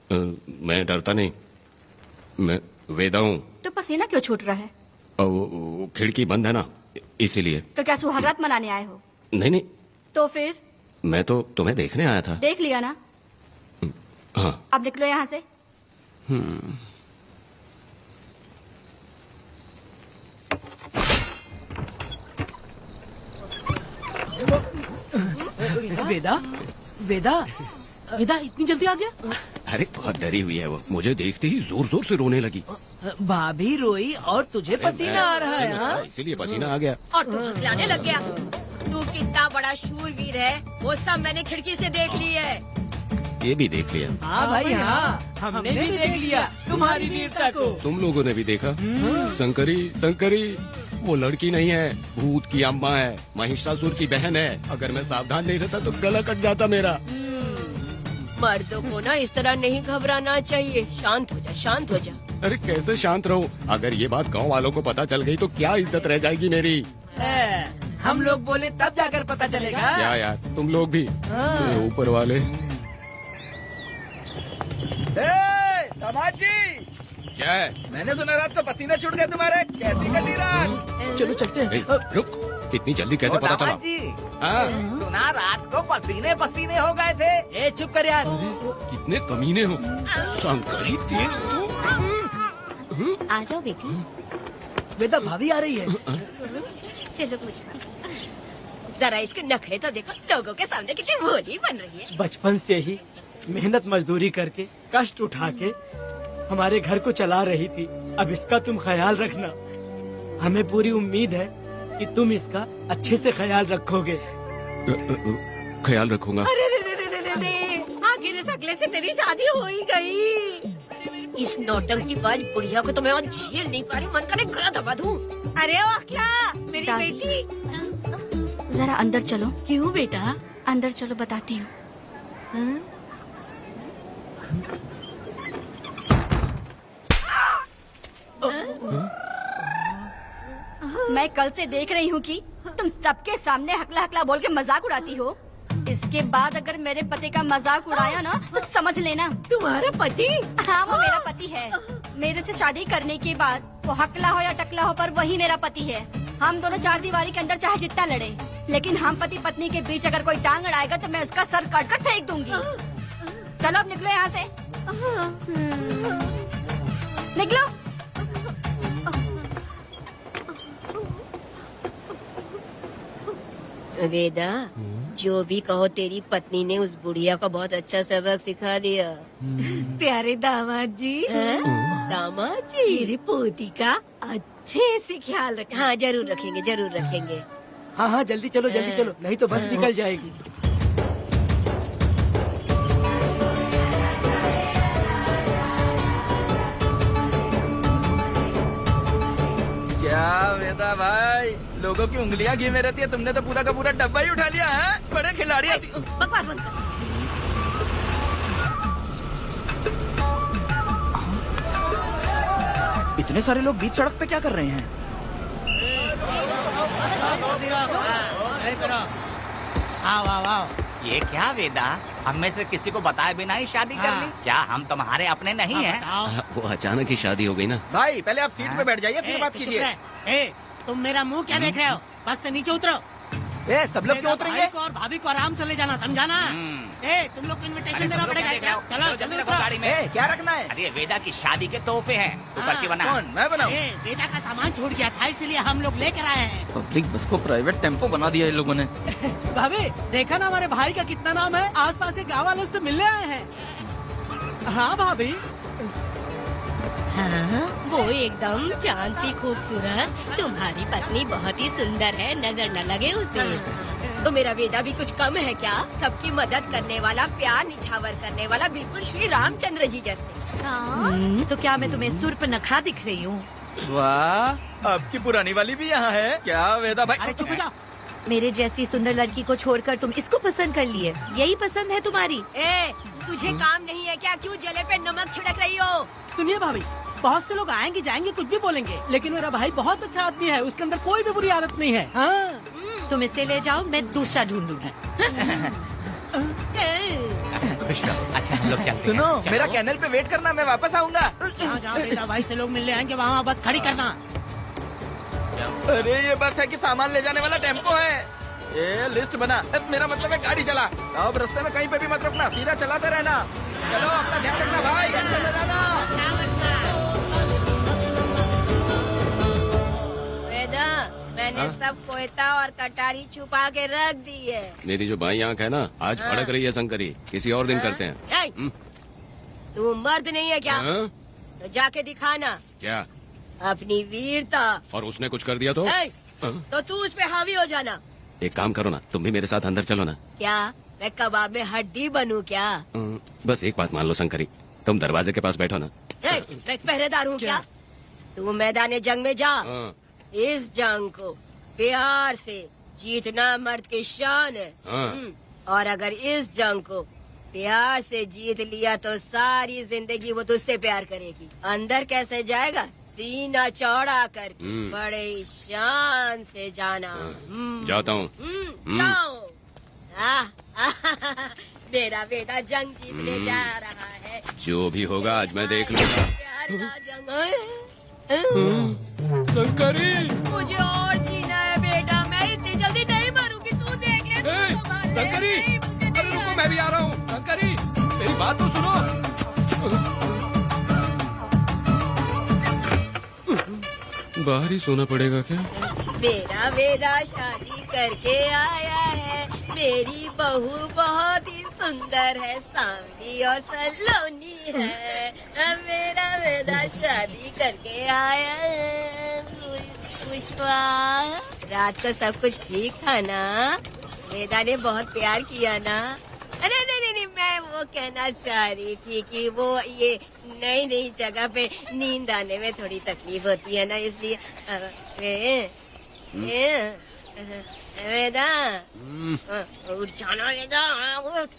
मैं डरता नहीं, मैं वेदा हूँ। तो पसीना क्यों छूट रहा है? वो खिड़की बंद है ना, इसीलिए। तो क्या सुहागरात मनाने आए हो? नहीं, तो फिर? मैं तो तुम्हें देखने आया था। देख लिया ना? हाँ। अब निकलो यहाँ से। वेदा, वेदा, वेदा इतनी जल्दी आ गया? अरे बहुत डरी हुई है वो, मुझे देखते ही जोर जोर से रोने लगी। भाभी रोई और तुझे पसीना आ रहा है? हाँ? इसीलिए पसीना आ गया। और तू हकलाने लग गया। तू कितना बड़ा शूरवीर है, वो सब मैंने खिड़की से देख ली है। ये भी देख लिया? हाँ भाई हाँ, हमने भी देख लिया तुम्हारी वीरता को। तुम लोगों ने भी देखा? शंकरी, शंकरी, वो लड़की नहीं है, भूत की अम्मा है, महिषासुर की बहन है। अगर मैं सावधान नहीं रहता तो गला कट जाता मेरा। मर्दों को ना इस तरह नहीं घबराना चाहिए। शांत हो जा, शांत हो जा। अरे कैसे शांत रहूं? अगर ये बात गांव वालों को पता चल गई तो क्या इज्जत रह जाएगी मेरी? हम लोग बोले तब जाकर पता चलेगा। क्या यार, तुम लोग भी ऊपर वाले। दामाद जी, क्या है? मैंने सुना रात को पसीना छूट गया तुम्हारे, कैसी कटी रात? चलो चलते हैं। रुक, इतनी जल्दी कैसे पता चला? जी, हाँ? सुना रात को पसीने पसीने हो गए थे। ए चुप कर यार। कितने कमीने हो शंकरी, तेज तू। आ जाओ बेटी। वेदा भाभी आ रही है। चलो पुष्पा। जरा इसके नखरे तो देखो, लोगों के सामने कितनी भोली बन रही है। बचपन से ही मेहनत मजदूरी करके कष्ट उठा के हमारे घर को चला रही थी। अब इसका तुम ख्याल रखना। हमें पूरी उम्मीद है कि तुम इसका अच्छे से ख्याल रखोगे। ख्याल रखूंगा। अरे रे रे रे रे रे, आखिर इस अगले से तेरी शादी हो ही गई। इस नौटंकी बाज बुढ़िया को तो मैं और झेल नहीं पा रही, मन करे गला दबा दूं। अरे ओ क्या मेरी बेटी, जरा अंदर चलो। क्यों बेटा? अंदर चलो, बताती हूँ। मैं कल से देख रही हूँ कि तुम सबके सामने हकला हकला बोल के मजाक उड़ाती हो। इसके बाद अगर मेरे पति का मजाक उड़ाया ना तो समझ लेना। तुम्हारा पति? हाँ, वो मेरा पति है। मेरे से शादी करने के बाद वो हकला हो या टकला हो, पर वही मेरा पति है। हम दोनों चार दीवारी के अंदर चाहे जितना लड़े, लेकिन हम पति पत्नी के बीच अगर कोई टांग अड़ाएगा तो मैं उसका सर काट कर फेंक दूंगी। चलो अब निकलो यहाँ से। निकलो। वेदा, जो भी कहो, तेरी पत्नी ने उस बुढ़िया को बहुत अच्छा सबक सिखा दिया। प्यारे दामाद जी। दामाद जी, मेरी पोती का अच्छे से ख्याल रखें। हाँ, जरूर रखेंगे, जरूर रखेंगे। हाँ हाँ, जल्दी चलो, जल्दी चलो, नहीं तो बस निकल जाएगी। क्या वेदा भाई, लोगों की उंगलियां घी में रहती है, तुमने तो पूरा का पूरा डब्बा ही उठा लिया है। बड़े खिलाड़ी। बकवास बंद कर। इतने सारे लोग बीच सड़क पे क्या कर रहे हैं? ये क्या वेदा, हम में से किसी को बताए बिना ही शादी कर ली? क्या हम तुम्हारे अपने नहीं हैं? वो अचानक ही शादी हो गई ना। भाई पहले आप सीट पे बैठ जाइए, फिर बात कीजिए। तुम मेरा मुंह क्या देख रहे हो? बस से नीचे उतरो। सब लोग क्यों उतरेंगे? भाई को और भाभी को आराम से ले जाना, समझाना? तुम लोग को इनविटेशन देना पड़ेगा। चलो जल्दी उतरो। गाड़ी में क्या रखना है? अरे वेदा की शादी के तोहफे हैं, ऊपर की बना। कौन? मैं बनाऊं? बेटा का सामान छूट गया था, इसलिए हम लोग लेकर आए हैं। पब्लिक बस को प्राइवेट टेम्पो बना दिया इन लोगों ने। भाभी देखा ना हमारे भाई का कितना नाम है, आसपास के गाँव वालों से मिलने आए हैं। हाँ भाभी। हाँ, वो एकदम चांद सी खूबसूरत। तुम्हारी पत्नी बहुत ही सुंदर है, नजर न लगे उसे। तो मेरा वेदा भी कुछ कम है क्या? सबकी मदद करने वाला, प्यार निछावर करने वाला, बिल्कुल श्री रामचंद्र जी जैसे। तो क्या मैं तुम्हें सुर्पनखा दिख रही हूँ? वाह, आपकी पुरानी वाली भी यहाँ है क्या वेदा भाई? अरे चुप हो जाओ। मेरे जैसी सुंदर लड़की को छोड़कर तुम इसको पसंद कर लिए, यही पसंद है तुम्हारी? तुझे काम नहीं है क्या? क्यों जले पे नमक छिड़क रही हो? सुनिए भाभी, बहुत से लोग आएंगे जाएंगे, कुछ भी बोलेंगे, लेकिन मेरा भाई बहुत अच्छा आदमी है, उसके अंदर कोई भी बुरी आदत नहीं है। हाँ। तुम इसे ले जाओ, मैं दूसरा ढूंढ लूंगी। खुश रहो। अच्छा हम लोग चलते हैं। सुनो, चलो। मेरा कैनल पे वेट करना, मैं वापस आऊंगा। जहाँ वेदा भाई से लोग मिलने आएंगे वहाँ बस खड़ी करना। अरे ये बस है कि सामान ले जाने वाला टेम्पो है। ये लिस्ट बना, मेरा मतलब है गाड़ी चला। अब रास्ते में कहीं पे भी मत रुकना, सीधा चलाते रहना। चलो अपना ध्यान रखना भाई, अच्छे से जाना। वेदा, मैंने सब कोयता और कटारी छुपा के रख दी है। मेरी जो बाई आंख है ना, आज भड़क रही है शंकरी। किसी और दिन करते हैं। तू मर्द नहीं है क्या? हाँ? तो जाके दिखाना क्या? अपनी वीरता। और उसने कुछ कर दिया तो? तो तू उस पे हावी हो जाना। एक काम करो ना, तुम भी मेरे साथ अंदर चलो ना। क्या मैं कबाब में हड्डी बनूं क्या? बस एक बात मान लो शंकरी, तुम दरवाजे के पास बैठो ना। मैं पहरेदार हूँ क्या? तू मैदान जंग में जा। इस जंग को प्यार से जीतना मर्द की शान है। और अगर इस जंग को प्यार से जीत लिया तो सारी जिंदगी वो तुझसे प्यार करेगी। अंदर कैसे जाएगा? सीना चौड़ा करके बड़े शान से जाना। जाता हूँ। जाओ। मेरा बेटा जंग जीतने जा रहा है। जो भी होगा आज मैं देख लूंगा। प्यार का जंग शंकरी, मुझे और जीना है बेटा, मैं इतनी जल्दी नहीं मरूंगी। तू देख ले। शंकरी, अरे रुको, मैं भी आ रहा हूँ। शंकरी, मेरी बात तो सुनो। बाहर ही सोना पड़ेगा क्या? मेरा बेटा शादी करके आया है। मेरी बहू बहुत ही सुंदर है, सांवली और सलोनी है। मेरा बेटा शादी करके आया है। पुष्पा, रात को सब कुछ ठीक था ना? वेदा ने बहुत प्यार किया ना? नहीं, मैं वो कहना चाह रही थी कि वो ये नई जगह पे नींद आने में थोड़ी तकलीफ होती है ना, इसलिए वेदा उठ जाना, वेदा उठ।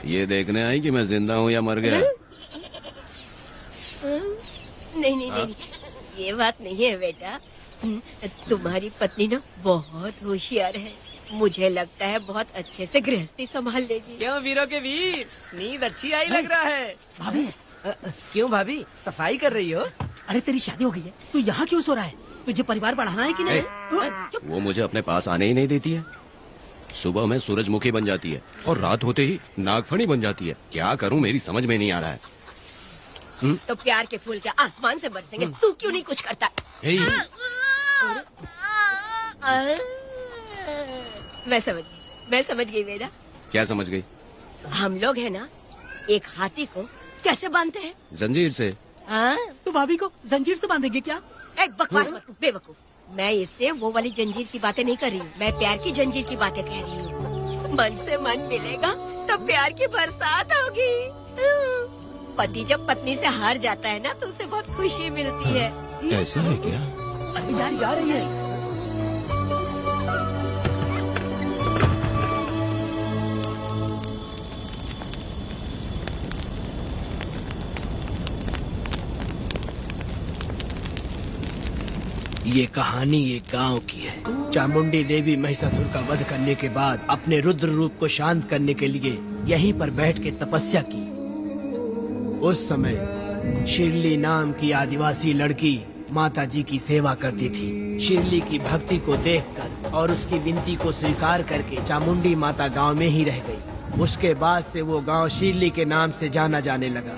ये देखने आई कि मैं जिंदा हूँ या मर गया? नहीं, ये बात नहीं है बेटा। तुम्हारी पत्नी ना बहुत होशियार है। मुझे लगता है बहुत अच्छे से गृहस्थी संभाल लेगी। क्यों वीरों के वीर, नींद अच्छी आई लग रहा है। भाभी क्यों भाभी सफाई कर रही हो? अरे तेरी शादी हो गई है, तू यहाँ क्यों सो रहा है? तुझे परिवार बढ़ाना है कि नहीं? वो मुझे अपने पास आने ही नहीं देती है। सुबह में सूरजमुखी बन जाती है और रात होते ही नागफनी बन जाती है। क्या करूँ मेरी समझ में नहीं आ रहा है। तो प्यार के फूल क्या आसमान से बरसेंगे? तू क्यों नहीं कुछ करता? मैं समझ गई बेटा। क्या समझ गई? हम लोग है ना, एक हाथी को कैसे बांधते हैं? जंजीर से। तो भाभी को जंजीर से बांधेंगे क्या? बकवास मत, बेवकूफ। मैं इससे वो वाली जंजीर की बातें नहीं कर रही हूँ, मैं प्यार की जंजीर की बातें कह रही हूँ। मन से मन मिलेगा तब प्यार की बरसात होगी। पति जब पत्नी से हार जाता है ना तो उसे बहुत खुशी मिलती है। ऐसा है क्या? अरे यार जा रही है। ये कहानी एक गांव की है। चामुंडी देवी महिषासुर का वध करने के बाद अपने रुद्र रूप को शांत करने के लिए यहीं पर बैठ के तपस्या की। उस समय शिरली नाम की आदिवासी लड़की माता जी की सेवा करती थी। शिरली की भक्ति को देखकर और उसकी विनती को स्वीकार करके चामुंडी माता गांव में ही रह गई। उसके बाद से वो गांव शिरली के नाम से जाना जाने लगा।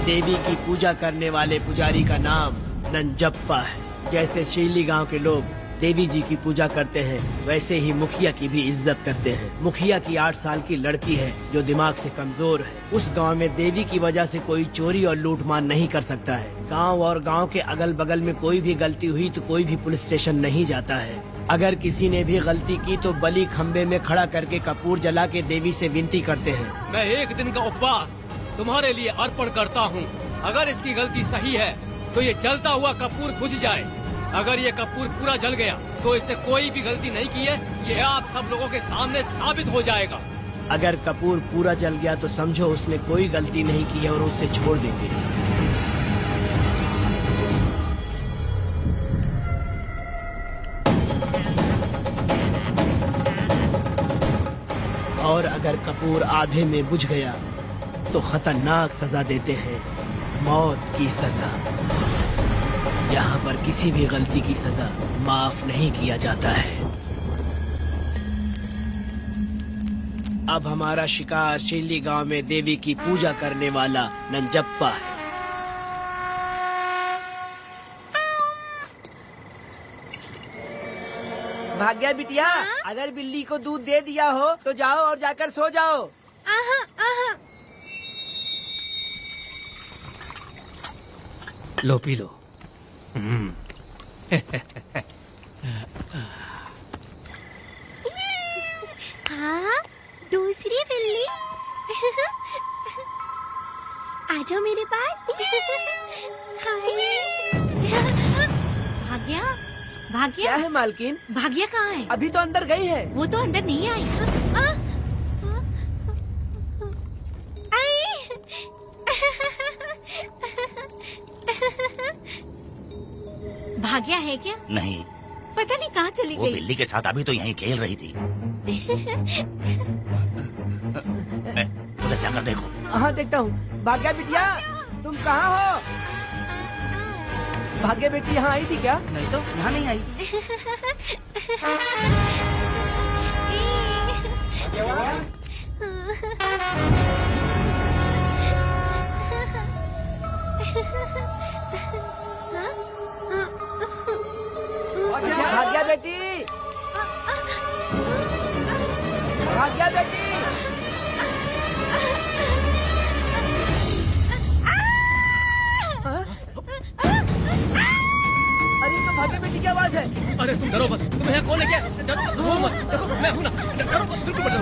देवी की पूजा करने वाले पुजारी का नाम नंजप्पा है। जैसे शिरली गांव के लोग देवी जी की पूजा करते हैं, वैसे ही मुखिया की भी इज्जत करते हैं। मुखिया की 8 साल की लड़की है जो दिमाग से कमजोर है। उस गांव में देवी की वजह से कोई चोरी और लूटमार नहीं कर सकता है। गांव और गांव के अगल बगल में कोई भी गलती हुई तो कोई भी पुलिस स्टेशन नहीं जाता है। अगर किसी ने भी गलती की तो बलि खम्बे में खड़ा करके कपूर जला के देवी से विनती करते हैं। मैं 1 दिन का उपवास तुम्हारे लिए अर्पण करता हूँ। अगर इसकी गलती सही है तो ये जलता हुआ कपूर बुझ जाए। अगर ये कपूर पूरा जल गया तो इसने कोई भी गलती नहीं की है, ये आप सब लोगों के सामने साबित हो जाएगा। अगर कपूर पूरा जल गया तो समझो उसने कोई गलती नहीं की है और उसे छोड़ देंगे। और अगर कपूर आधे में बुझ गया तो खतरनाक सजा देते हैं, मौत की सजा। यहाँ पर किसी भी गलती की सजा माफ नहीं किया जाता है। अब हमारा शिकार शिरली गांव में देवी की पूजा करने वाला नंजप्पा है। भाग्या बिटिया, अगर बिल्ली को दूध दे दिया हो तो जाओ और जाकर सो जाओ। लो पी लो। हाँ, दूसरी बिल्ली। आ जाओ मेरे पास। भाग्या, भाग्या क्या है मालकिन? भाग्या कहाँ है? अभी तो अंदर गई है। वो तो अंदर नहीं आई। भाग्या है क्या? नहीं, पता नहीं कहाँ चली वो गई। बिल्ली के साथ अभी तो यहीं खेल रही थी। उधर जाकर देखो। हाँ देखता हूँ। भाग्या बिटिया, तुम कहाँ हो? भाग्या बेटी यहाँ आई थी क्या? नहीं तो यहाँ नहीं आई। भाग्या बेटी, भाग्या बेटी। अरे तो भाग्या बेटी की आवाज है। अरे तुम डरो मत, तुम्हें यहाँ कौन लेके आया? डरो मत, देखो मैं हूँ ना, डरो मत, बिल्कुल मत डरो।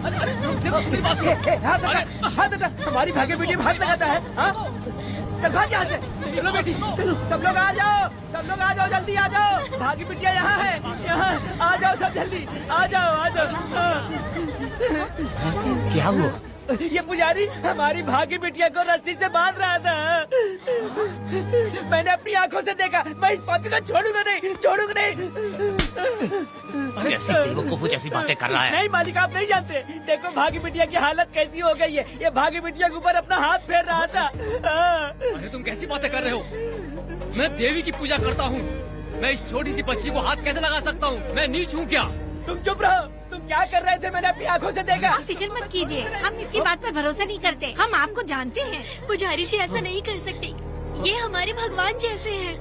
अरे देखो मेरी बात सुनो। हाथ हटा, हमारी भाग्य बेटी में हाथ लगाता है। चल भाग यहाँ से। चलो बेटी, चलो सब लोग आ जाओ, सब लोग आ जाओ, जल्दी आ जाओ। भाग्य बिटिया यहाँ है, यहाँ आ जाओ सब जल्दी, आ जाओ आ जाओ। क्या हुआ? ये पुजारी हमारी भाग्य बिटिया को रस्सी से बांध रहा था। मैंने अपनी आंखों से देखा, मैं इस पापी को छोड़ूंगा नहीं, छोड़ूंगा नहीं। कैसी बेवकूफों जैसी बातें कर रहा है। नहीं मालिक, आप नहीं जानते। देखो भाग्य बिटिया की हालत कैसी हो गई है। ये भाग्य बिटिया के ऊपर अपना हाथ फेर रहा था। अरे तुम कैसी बातें कर रहे हो? मैं देवी की पूजा करता हूँ। मैं इस छोटी सी बच्ची को हाथ कैसे लगा सकता हूँ? मैं नीच हूँ क्या? तुम चुप रहो, तुम क्या कर रहे थे? मैंने अपनी आंखों से देखा। आप फिक्र मत कीजिए, हम इसकी बात पर भरोसा नहीं करते। हम आपको जानते हैं। पुजारी जी ऐसा नहीं कर सकते, ये हमारे भगवान जैसे हैं।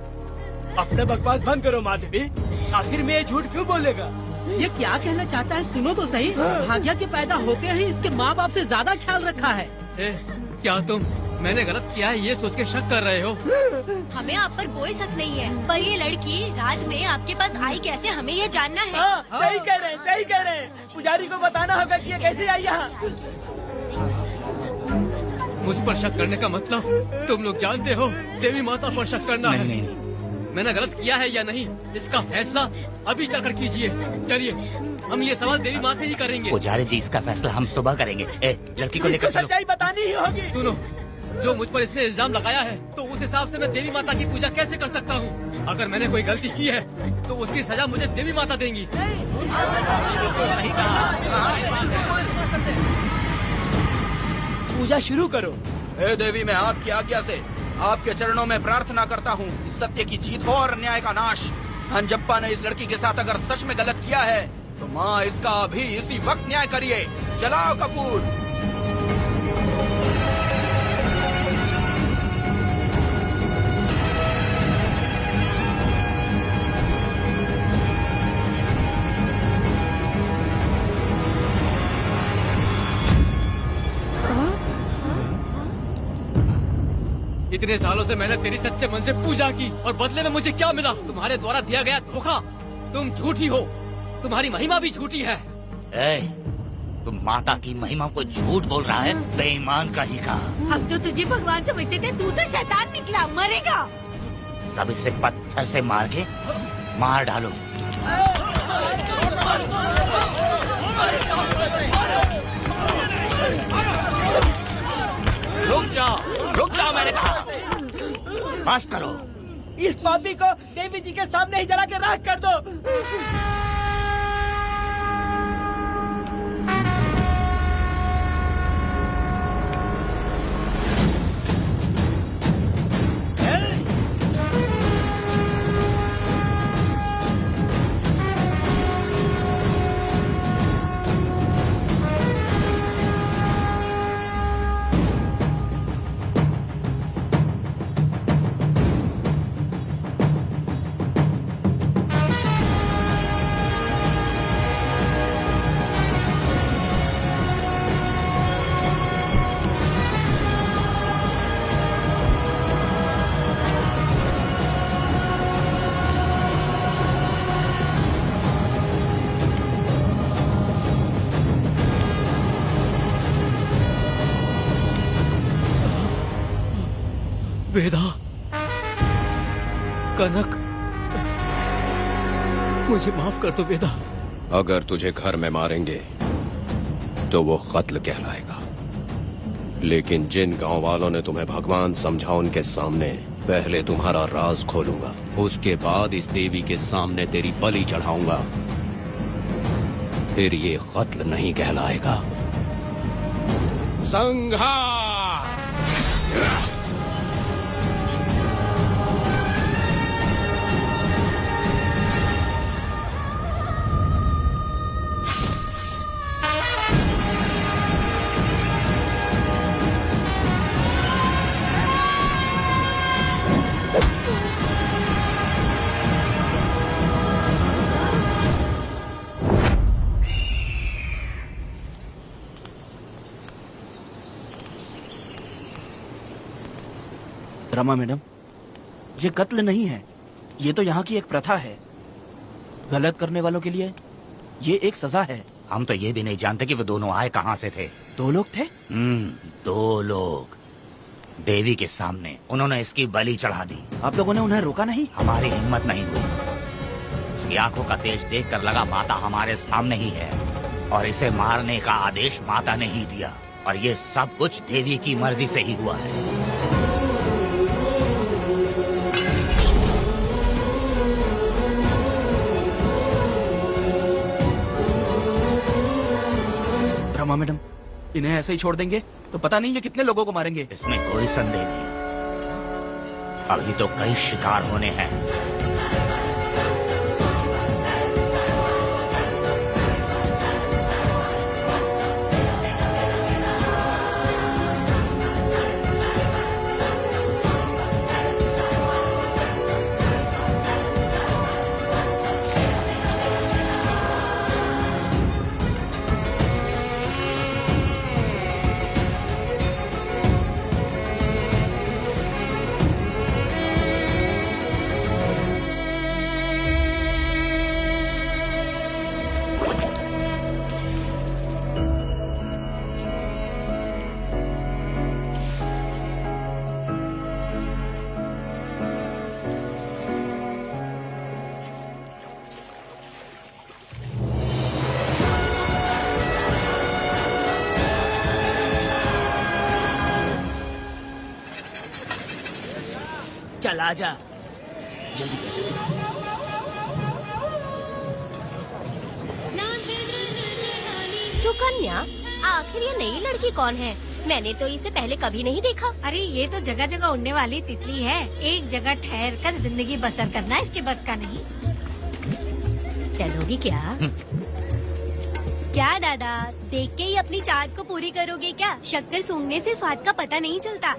अपना बकवास बंद करो माँ देवी। आखिर में ये झूठ क्यों बोलेगा? ये क्या कहना चाहता है? सुनो तो सही। भाग्या के पैदा होते ही इसके माँ बाप से ज्यादा ख्याल रखा है। क्या तुम मैंने गलत किया है ये सोच के शक कर रहे हो? हमें आप पर कोई शक नहीं है, पर ये लड़की रात में आपके पास आई कैसे, हमें ये जानना है। सही कह रहे हैं, सही कह रहे हैं। पुजारी को बताना होगा कि ये कैसे आई यहाँ। मुझ पर शक करने का मतलब तुम लोग जानते हो, देवी माता पर शक करना है। मैंने गलत किया है या नहीं, इसका फैसला अभी चलकर कीजिए। चलिए हम ये सवाल देवी माँ से ही करेंगे। पुजारी जी, इसका फैसला हम सुबह करेंगे। लड़की को लेकर चलो। सच्चाई बतानी ही होगी। सुनो, जो मुझ पर इसने इल्जाम लगाया है, तो उस हिसाब से मैं देवी माता की पूजा कैसे कर सकता हूँ? अगर मैंने कोई गलती की है तो उसकी सजा मुझे देवी माता देंगी। पूजा शुरू करो। हे देवी, मैं आपकी आज्ञा से आपके चरणों में प्रार्थना करता हूँ, सत्य की जीत हो और न्याय का नाश। अंजप्पा ने इस लड़की के साथ अगर सच में गलत किया है तो माँ इसका अभी इसी वक्त न्याय करिए। जलाओ कपूर। इतने सालों से मैंने तेरी सच्चे मन से पूजा की और बदले में मुझे क्या मिला? तुम्हारे द्वारा दिया गया धोखा। तुम झूठी हो, तुम्हारी महिमा भी झूठी है। तुम माता की महिमा को झूठ बोल रहा है, बेईमान कहीं का। हम तो तुझे भगवान समझते थे, तू तो शैतान निकला, मरेगा। सब इसे पत्थर से मार के मार डालो। रुक जाओ मैंने कहा। बस करो। इस पापी को देवी जी के सामने ही जला के राख कर दो। वेदा, कनक, मुझे माफ कर दो वेदा। अगर तुझे घर में मारेंगे तो वो कत्ल कहलाएगा, लेकिन जिन गांव वालों ने तुम्हें भगवान समझा उनके सामने पहले तुम्हारा राज खोलूंगा, उसके बाद इस देवी के सामने तेरी बलि चढ़ाऊंगा, फिर ये कत्ल नहीं कहलाएगा। संहार। रमा मैडम, ये कत्ल नहीं है, ये तो यहाँ की एक प्रथा है। गलत करने वालों के लिए ये एक सजा है। हम तो ये भी नहीं जानते कि वो दोनों आए कहाँ से थे। 2 लोग थे? 2 लोग देवी के सामने, उन्होंने इसकी बलि चढ़ा दी। आप लोगों ने उन्हें रोका नहीं? हमारी हिम्मत नहीं हुई। उसकी आंखों का तेज देखकर लगा माता हमारे सामने ही है, और इसे मारने का आदेश माता ने ही दिया, और ये सब कुछ देवी की मर्जी से ही हुआ है। रमा मैडम, इन्हें ऐसे ही छोड़ देंगे तो पता नहीं ये कितने लोगों को मारेंगे। इसमें कोई संदेह नहीं, अभी तो कई शिकार होने हैं। चल आजा, जल्दी कर जल्दी। सुकन्या, आखिर ये नई लड़की कौन है? मैंने तो इसे पहले कभी नहीं देखा। अरे ये तो जगह जगह उड़ने वाली तितली है। एक जगह ठहर कर जिंदगी बसर करना इसके बस का नहीं। चलोगी क्या? क्या दादा, देख के ही अपनी चाहत को पूरी करोगे क्या? शक्कर सूंघने से स्वाद का पता नहीं चलता।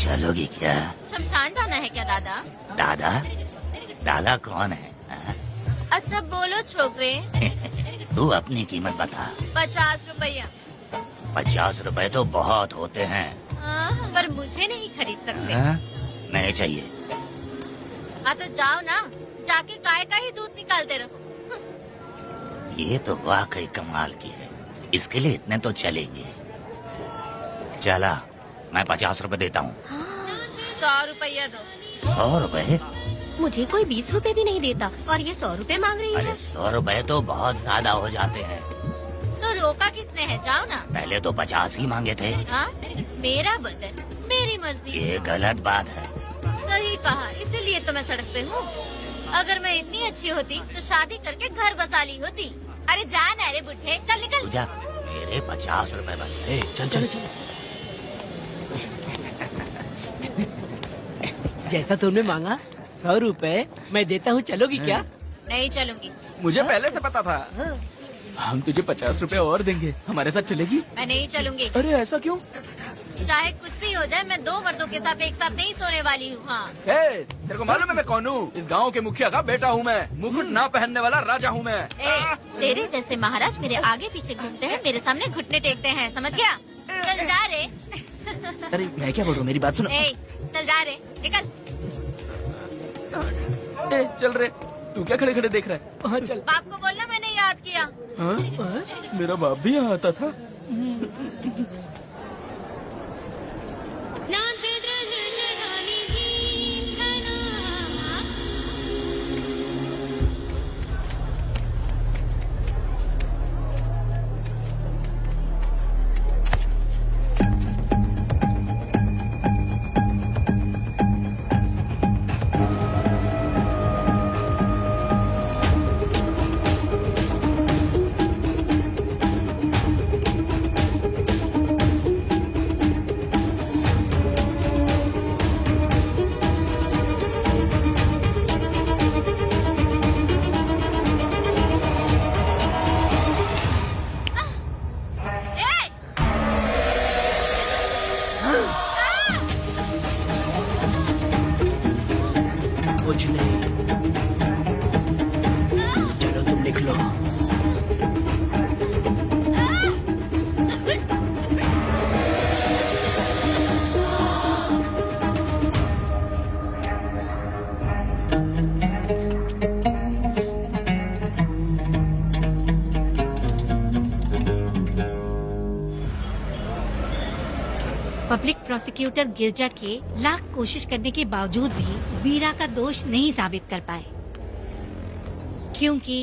चलोगी क्या? शमशान जाना है क्या दादा? दादा? दादा कौन है? अच्छा बोलो छोकरे। तू अपनी कीमत बता। 50 रुपया। 50 रुपए तो बहुत होते हैं। पर मुझे नहीं खरीद सकते। नहीं चाहिए। हाँ तो जाओ ना, जाके गाय का ही दूध निकालते रहो। ये तो वाकई कमाल की है, इसके लिए इतने तो चलेंगे। चला, मैं 50 रुपए देता हूँ। 100 रुपया दो। 100 रुपए? मुझे कोई 20 रुपए भी नहीं देता, और ये 100 रुपए मांग रही है। अरे 100 रुपए तो बहुत ज्यादा हो जाते हैं। तो रोका किसने है? जाओ ना। पहले तो 50 ही मांगे थे। हाँ? मेरा बदन, मेरी मर्जी। ये गलत बात है। सही कहा, इसीलिए तो मैं सड़क पे हूँ। अगर मैं इतनी अच्छी होती तो शादी करके घर बसा ली होती। अरे जा ना रे बुढ़े, चल निकल। पूजा, मेरे 50 रुपए बचे। चल चल चल। जैसा तुमने मांगा 100 रुपए मैं देता हूँ, चलोगी क्या? नहीं चलूंगी। मुझे पहले से पता था। हम तुझे 50 रुपए और देंगे, हमारे साथ चलेगी? मैं नहीं चलूंगी। अरे ऐसा क्यों? चाहे कुछ भी हो जाए, मैं 2 मर्दों के साथ एक साथ नहीं सोने वाली हूँ। हाँ। तेरे को मालूम है मैं कौन हूँ? इस गांव के मुखिया का बेटा हूँ मैं। मुकुट ना पहनने वाला राजा हूँ मैं। तेरे जैसे महाराज मेरे आगे पीछे घूमते हैं, मेरे सामने घुटने टेकते हैं, समझ गया? चल जा रे। अरे मैं क्या बोल रहा हूँ, मेरी बात सुनो। चल जा रे, निकल। चल रे, तू क्या खड़े खड़े देख रहा है? हाँ चल। बाप को बोलना मैंने याद किया। हाँ? मेरा बाप भी यहाँ आता था। कुछ नहीं, चलो तुम निकलो। प्रोसिक्यूटर गिरजा के लाख कोशिश करने के बावजूद भी वीरा का दोष नहीं साबित कर पाए, क्योंकि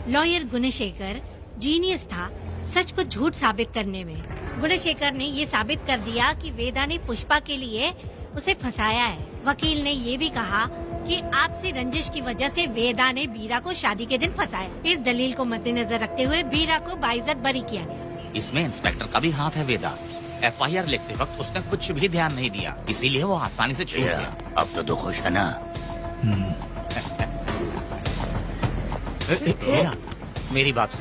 लॉयर गुणशेखर जीनियस था सच को झूठ साबित करने में। गुणशेखर ने ये साबित कर दिया कि वेदा ने पुष्पा के लिए उसे फंसाया है। वकील ने ये भी कहा कि आपसी रंजिश की वजह से वेदा ने वीरा को शादी के दिन फंसाया। इस दलील को मद्देनजर रखते हुए वीरा को बाइज्जत बरी किया गया। इसमें इंस्पेक्टर का भी हाथ है वेदा। FIR लिखते वक्त उसने कुछ भी ध्यान नहीं दिया, इसीलिए वो आसानी से छूट गया। अब तो खुश है ना? वेदा, मेरी बात सुन,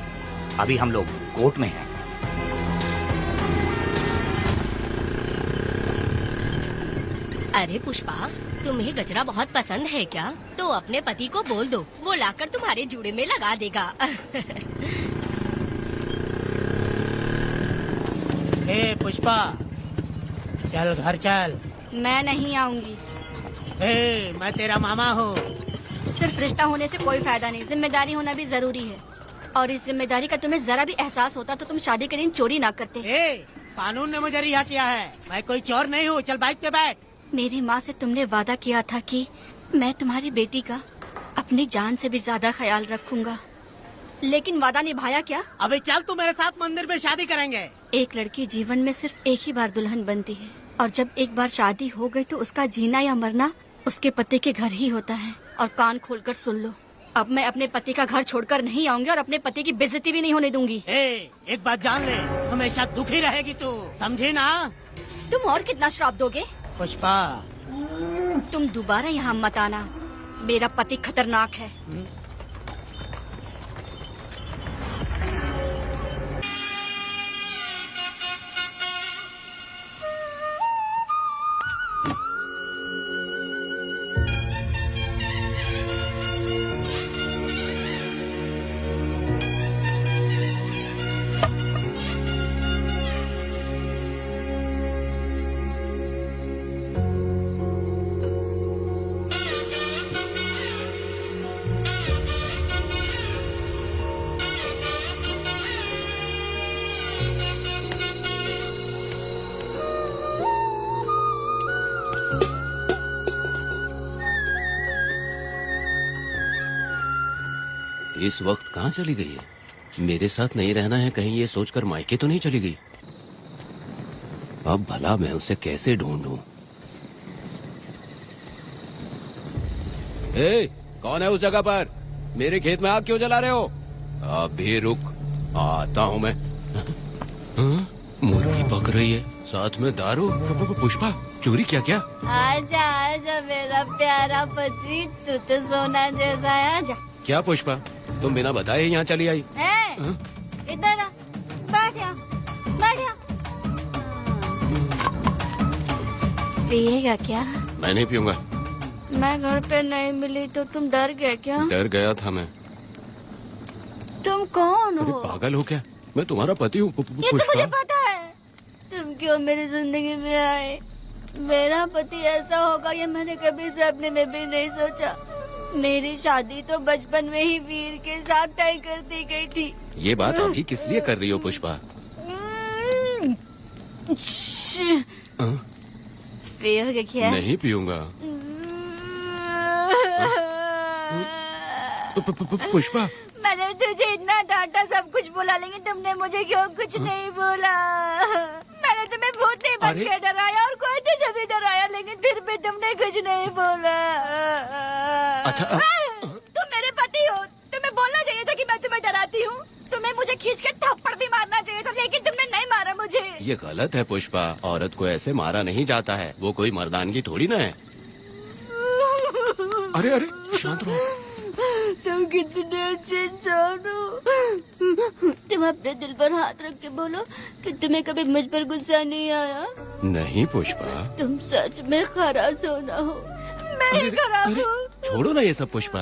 अभी हम लोग कोर्ट में हैं। अरे पुष्पा, तुम्हें गजरा बहुत पसंद है क्या? तो अपने पति को बोल दो, वो लाकर तुम्हारे जूड़े में लगा देगा। ए पुष्पा, चल घर चल। मैं नहीं आऊंगी। ए, मैं तेरा मामा हूँ। सिर्फ रिश्ता होने से कोई फायदा नहीं, जिम्मेदारी होना भी जरूरी है। और इस जिम्मेदारी का तुम्हें जरा भी एहसास होता तो तुम शादी के दिन चोरी ना करते। ए, कानून ने मुझे रिहा किया है, मैं कोई चोर नहीं हूँ। चल बाइक पे बैठ। मेरी माँ से तुमने वादा किया था कि मैं तुम्हारी बेटी का अपनी जान से भी ज्यादा ख्याल रखूंगा, लेकिन वादा निभाया क्या? अबे चल, तू मेरे साथ मंदिर में शादी करेंगे। एक लड़की जीवन में सिर्फ एक ही बार दुल्हन बनती है, और जब एक बार शादी हो गई तो उसका जीना या मरना उसके पति के घर ही होता है। और कान खोलकर सुन लो, अब मैं अपने पति का घर छोड़कर नहीं आऊंगी और अपने पति की बेइज्जती भी नहीं होने दूंगी। एक बात जान ले, हमेशा दुखी रहेगी तू, समझी ना? तुम और कितना श्राप दोगे? पुष्पा, तुम दोबारा यहाँ मत आना, मेरा पति खतरनाक है। इस वक्त कहाँ चली गई है? मेरे साथ नहीं रहना है कहीं ये सोचकर मायके तो नहीं चली गई? अब भला मैं उसे कैसे ढूंढूं? ए, कौन है उस जगह पर? मेरे खेत में आग क्यों जला रहे हो? अभी रुक, आता हूँ मैं। हाँ? मुर्गी पक रही है, साथ में दारू। पुष्पा, चोरी क्या? क्या? आजा आजा मेरा प्यारा पति, तू तो सोना जैसा है। आजा। क्या पुष्पा, तुम बिना बताए ही यहाँ चली आई? इधर आ, बैठ यहाँ, बैठ यहाँ। पिएगा क्या? मैं नहीं पीऊंगा। मैं घर पे नहीं मिली तो तुम डर गए क्या? डर गया था मैं। तुम कौन हो? पागल हो क्या? मैं तुम्हारा पति हूँ। ये तो मुझे पता है। तुम क्यों मेरी जिंदगी में आए? मेरा पति ऐसा होगा ये मैंने कभी सपने में भी नहीं सोचा। मेरी शादी तो बचपन में ही वीर के साथ तय कर दी गई थी। ये बात अभी किस लिए कर रही हो पुष्पा? पियोगे क्या? नहीं पीऊंगा। पुष्पा, मैंने तुझे इतना डांटा, सब कुछ बोला, लेकिन तुमने मुझे क्यों कुछ नहीं बोला? मैंने तुम्हें भूतनी बन के डराया और कोई तुझे भी डराया, लेकिन फिर भी तुमने कुछ नहीं बोला। अच्छा, तुम मेरे पति हो, तुम्हें बोलना चाहिए था कि मैं तुम्हें डराती हूँ। तुम्हें मुझे खींच के थप्पड़ भी मारना चाहिए था, लेकिन तुमने नहीं मारा मुझे। ये गलत है पुष्पा, औरत को ऐसे मारा नहीं जाता है, वो कोई मर्दानगी थोड़ी ना है। अरे अरे शांत रहो। तुम कितने अच्छे इंसान हो। तुम अपने दिल पर हाथ रख के बोलो कि तुम्हें कभी मुझ पर गुस्सा नहीं आया। नहीं पुष्पा, तुम सच में खराब सोना हो। मैं ही खराब हूँ। छोड़ो ना ये सब पुष्पा।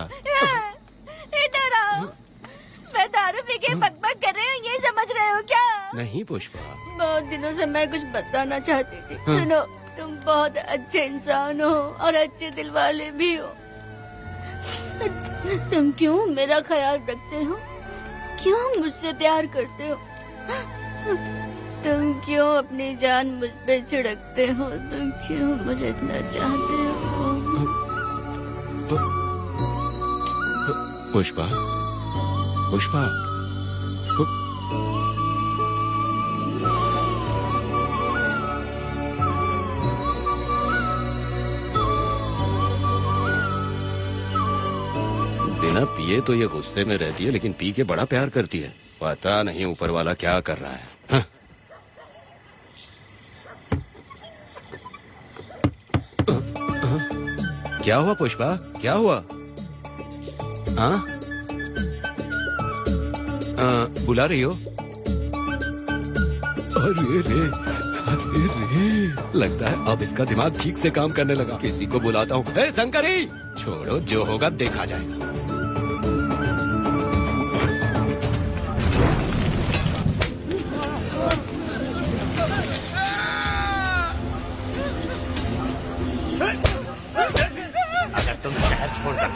इधर आओ। मैं दारू पी के बकबक कर रही हूँ, ये समझ रहे हो क्या? नहीं पुष्पा, बहुत दिनों से मैं कुछ बताना चाहती थी। सुनो, तुम बहुत अच्छे इंसान हो और अच्छे दिल वाले भी हो। तुम क्यों मेरा ख्याल रखते हो? क्यों मुझसे प्यार करते हो? तुम क्यों अपनी जान मुझ पे छिड़कते हो? तुम क्यों मुझे इतना चाहते हो? पुष्पा, पुष्पा, बिना पिए तो ये गुस्से में रहती है, लेकिन पी के बड़ा प्यार करती है। पता नहीं ऊपर वाला क्या कर रहा है। हाँ? क्या हुआ पुष्पा, क्या हुआ? हाँ? बुला रही हो? अरे रे, अरे रे, लगता है अब इसका दिमाग ठीक से काम करने लगा। किसी को बुलाता हूँ। ए शंकरी, छोड़ो, जो होगा देखा जाएगा।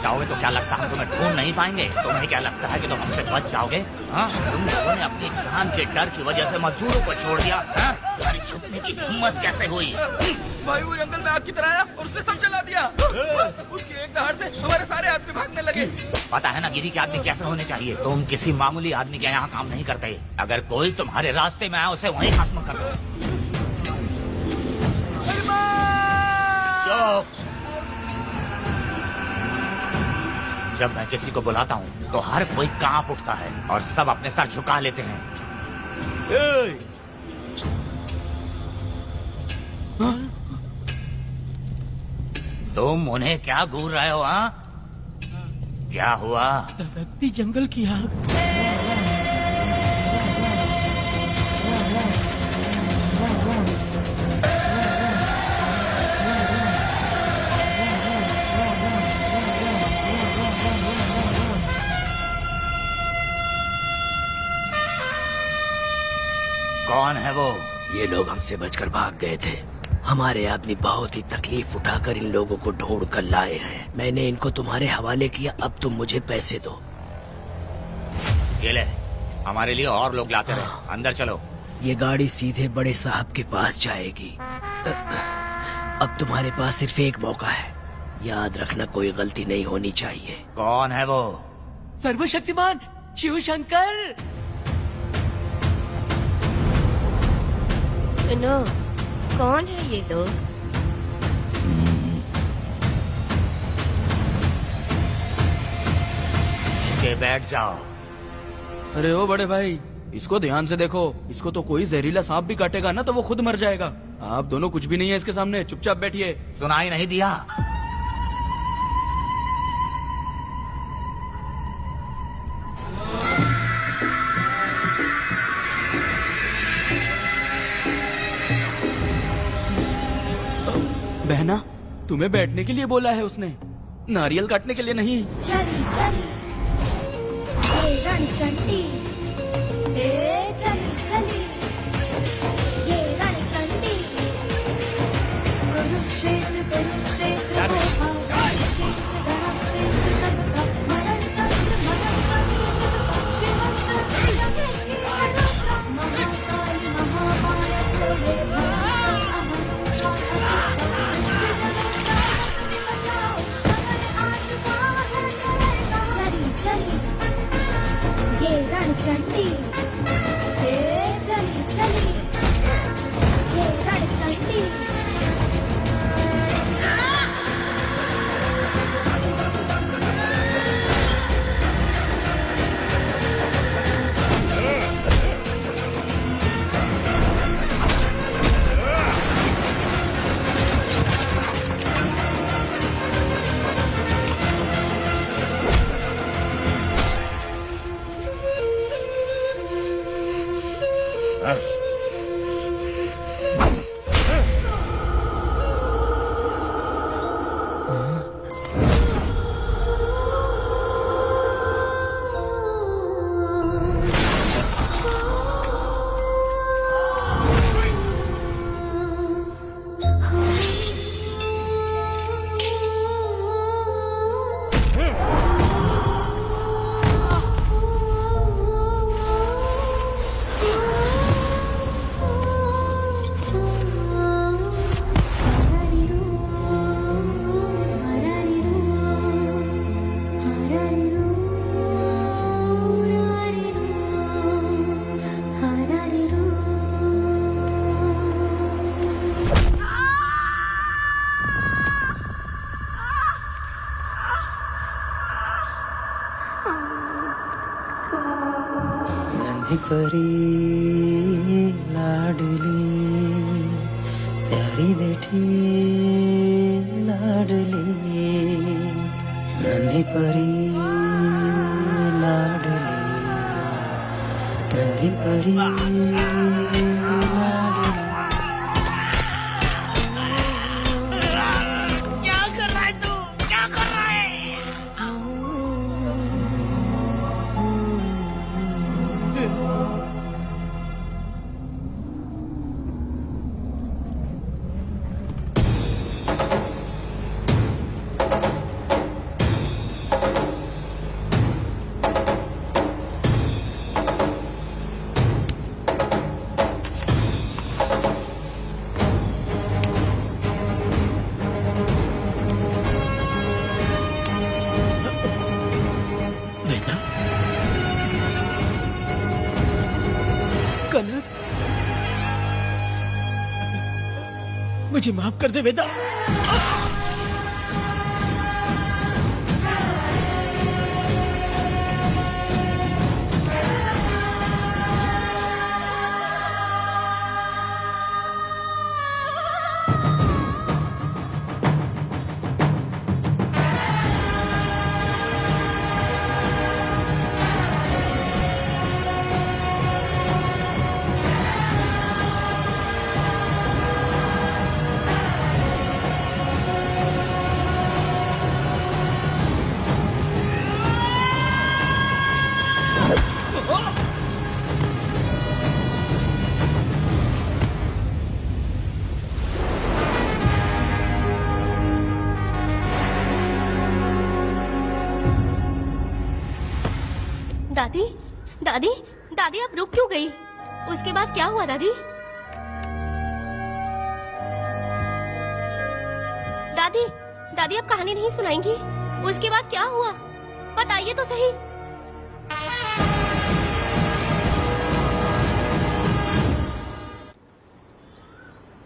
जाओगे तो क्या लगता है तुम्हें ढूंढ नहीं पाएंगे? तुम्हें क्या लगता है कि तुम हमसे बच जाओगे? हाँ, तुम लोगों ने अपनी जान के डर की वजह से मजदूरों को छोड़ दिया। हाँ? तुम्हारी छुपने की हिम्मत कैसे हुई? भाई वो जंगल में आग की तरह आया और उसने सब जला दिया। उसके एक दहाड़ से हमारे सारे आदमी भागने लगे। पता है ना गिरी के आदमी कैसे होने चाहिए? तुम किसी मामूली आदमी के यहाँ काम नहीं करते। अगर कोई तुम्हारे रास्ते में आया उसे वहीं खत्म कर दो। जब मैं किसी को बुलाता हूँ तो हर कोई कांप उठता है और सब अपने सर झुका लेते हैं। तुम उन्हें क्या घूर रहे हो? हाँ, क्या हुआ? दबकती जंगल की आग। कौन है वो? ये लोग हमसे बचकर भाग गए थे। हमारे आदमी बहुत ही तकलीफ उठाकर इन लोगों को ढूंढ कर लाए हैं। मैंने इनको तुम्हारे हवाले किया, अब तुम मुझे पैसे दो। ये ले, हमारे लिए और लोग लाते रहे। अंदर चलो। ये गाड़ी सीधे बड़े साहब के पास जाएगी। अब तुम्हारे पास सिर्फ एक मौका है, याद रखना कोई गलती नहीं होनी चाहिए। कौन है वो? सर्वशक्तिमान शिव शंकर। सुनो, कौन है ये लोग? के बैठ जाओ। अरे ओ बड़े भाई, इसको ध्यान से देखो। इसको तो कोई जहरीला सांप भी काटेगा ना तो वो खुद मर जाएगा। आप दोनों कुछ भी नहीं है इसके सामने, चुपचाप बैठिए। सुनाई नहीं दिया? बहना, तुम्हें बैठने के लिए बोला है उसने, नारियल काटने के लिए नहीं। चली चली ये रणचंडी, चली चली ये रणचंडी, कुरुक्षेत्र कुरुक्षेत्र ये रण परी लाडली प्यारी बेटी लाडली नन्ही परी लाडली नन्ही परी क्या कर रहा है तू? क्या कर रहा है? कनक, मुझे माफ कर दे वेदा। दादी, दादी, दादी आप रुक क्यों गई? उसके बाद क्या हुआ दादी? दादी, दादी आप कहानी नहीं सुनाएंगी? उसके बाद क्या हुआ? बताइए तो सही।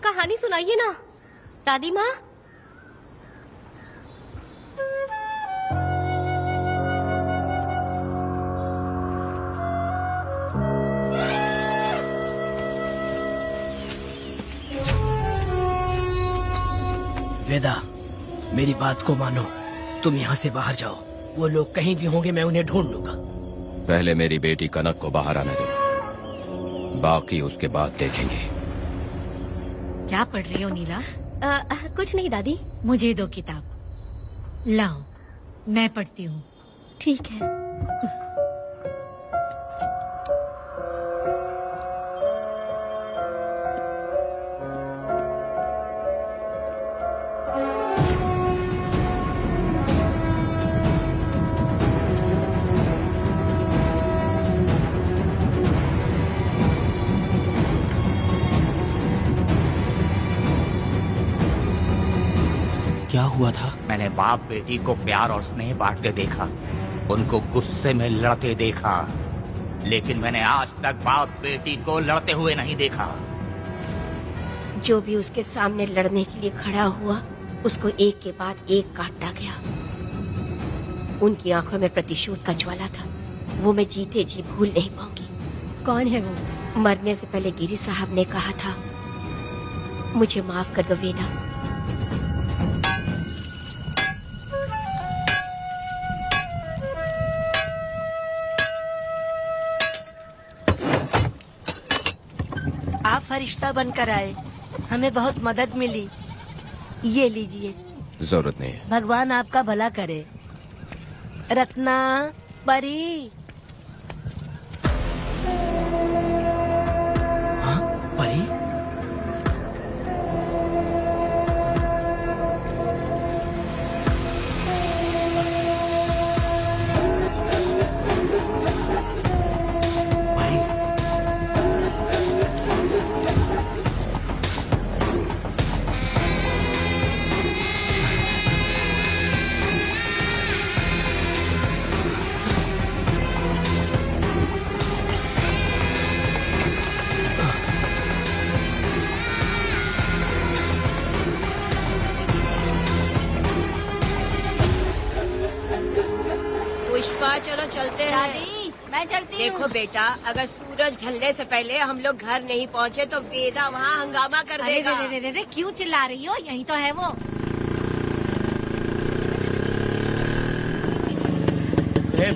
कहानी सुनाइए ना, दादी माँ। वेदा, मेरी बात को मानो, तुम यहाँ से बाहर जाओ। वो लोग कहीं भी होंगे, मैं उन्हें ढूंढ लूंगा। पहले मेरी बेटी कनक को बाहर आने दो, बाकी उसके बाद देखेंगे। क्या पढ़ रही हो नीला? कुछ नहीं दादी। मुझे दो किताब लाओ, मैं पढ़ती हूँ। ठीक है। क्या हुआ था? मैंने बाप बेटी को प्यार और स्नेह बांटते देखा, उनको गुस्से में लड़ते देखा, लेकिन मैंने आज तक बाप बेटी को लड़ते हुए नहीं देखा। जो भी उसके सामने लड़ने के लिए खड़ा हुआ, उसको एक के बाद एक काटता गया। उनकी आंखों में प्रतिशोध का ज्वाला था, वो मैं जीते जी भूल नहीं पाऊंगी। कौन है वो? मरने से पहले गिरी साहब ने कहा था, मुझे माफ कर दो वेदा। आप फरिश्ता बनकर आए, हमें बहुत मदद मिली। ये लीजिए। जरूरत नहीं है। भगवान आपका भला करे। रत्ना, परी। हाँ, परी? पुष्पा, चलो चलते हैं। दादी, मैं चलती देखो बेटा, अगर सूरज ढलने से पहले हम लोग घर नहीं पहुँचे तो वेदा वहाँ हंगामा कर देगा। अरे क्यों चिल्ला रही हो? यही तो है वो।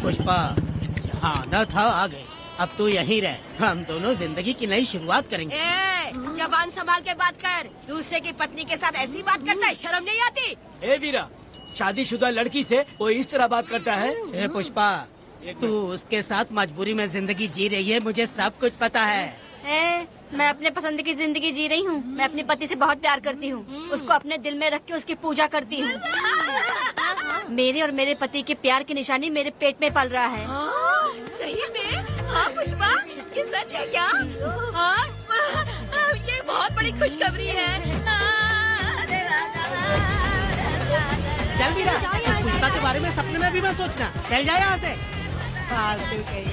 पुष्पा, हाँ न था आ गए। अब तू यहीं रह, हम दोनों जिंदगी की नई शुरुआत करेंगे। जबान संभाल के बात कर। दूसरे की पत्नी के साथ ऐसी बात करता है, शर्म नहीं आती? ए वीरा, शादीशुदा लड़की से कोई इस तरह बात करता है? ए पुष्पा, तू उसके साथ मजबूरी में जिंदगी जी रही है, मुझे सब कुछ पता है। मैं अपने पसंद की जिंदगी जी रही हूँ। मैं अपने पति से बहुत प्यार करती हूँ। उसको अपने दिल में रख के उसकी पूजा करती हूँ। मेरे और मेरे पति के प्यार की निशानी मेरे पेट में पल रहा है। सही में? हाँ पुष्पा, ये सच है क्या? हाँ, ये बहुत बड़ी खुशखबरी है। चल वीरा, पुष्पा के बारे में सपने में भी मत सोचना। चल जाए यहाँ से। फालतू कहीं।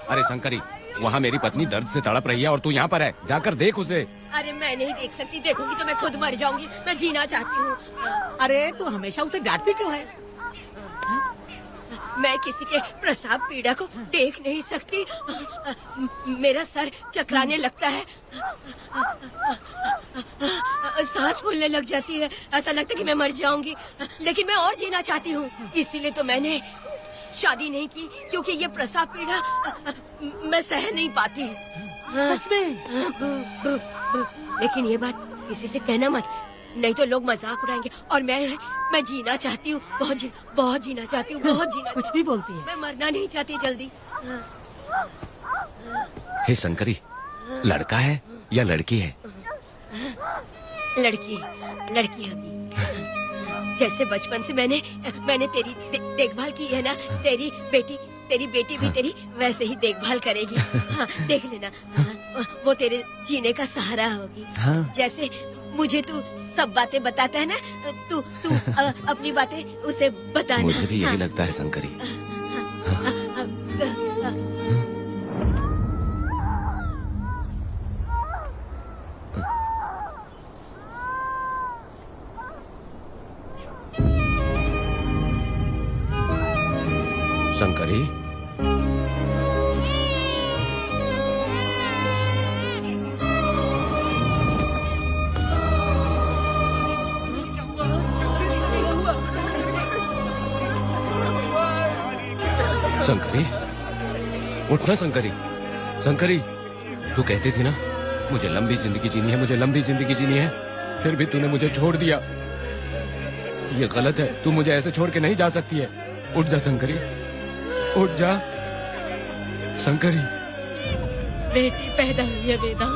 अरे शंकरी, वहाँ मेरी पत्नी दर्द से तड़प रही है और तू यहाँ पर है, जाकर देख उसे। अरे मैं नहीं देख सकती, देखूंगी तो मैं खुद मर जाऊंगी। मैं जीना चाहती हूँ। अरे तू हमेशा उसे डांटती क्यों है? मैं किसी के प्रसाव पीड़ा को देख नहीं सकती। मेरा सर चकराने लगता है, सांस फूलने लग जाती है, ऐसा लगता है कि मैं मर जाऊंगी। लेकिन मैं और जीना चाहती हूँ, इसीलिए तो मैंने शादी नहीं की, क्योंकि ये प्रसाव पीड़ा मैं सह नहीं पाती। सच में? लेकिन ये बात किसी से कहना मत, नहीं तो लोग मजाक उड़ाएंगे। और मैं जीना चाहती हूँ, बहुत जीना चाहती हूँ, बहुत जीना। कुछ भी बोलती है। मैं मरना नहीं चाहती जल्दी। हे शंकरी, लड़का है या लड़की है? लड़की होगी। जैसे बचपन से मैंने तेरी देखभाल की है ना, तेरी बेटी भी तेरी वैसे ही देखभाल करेगी। हाँ, देख लेना। हाँ, वो तेरे जीने का सहारा होगी। हाँ। जैसे मुझे तू सब बातें बताता है ना, तू अपनी बातें उसे बताना। मुझे भी यही हाँ। लगता है शंकरी। शंकरी, शंकरी, उठना शंकरी। शंकरी, तू कहती थी ना मुझे लंबी जिंदगी जीनी है, मुझे लंबी जिंदगी जीनी है, फिर भी तूने मुझे छोड़ दिया। ये गलत है, तू मुझे ऐसे छोड़ के नहीं जा सकती है। उठ जा शंकरी, उठ जा शंकरी। बेटी पैदा हुई है वेदा।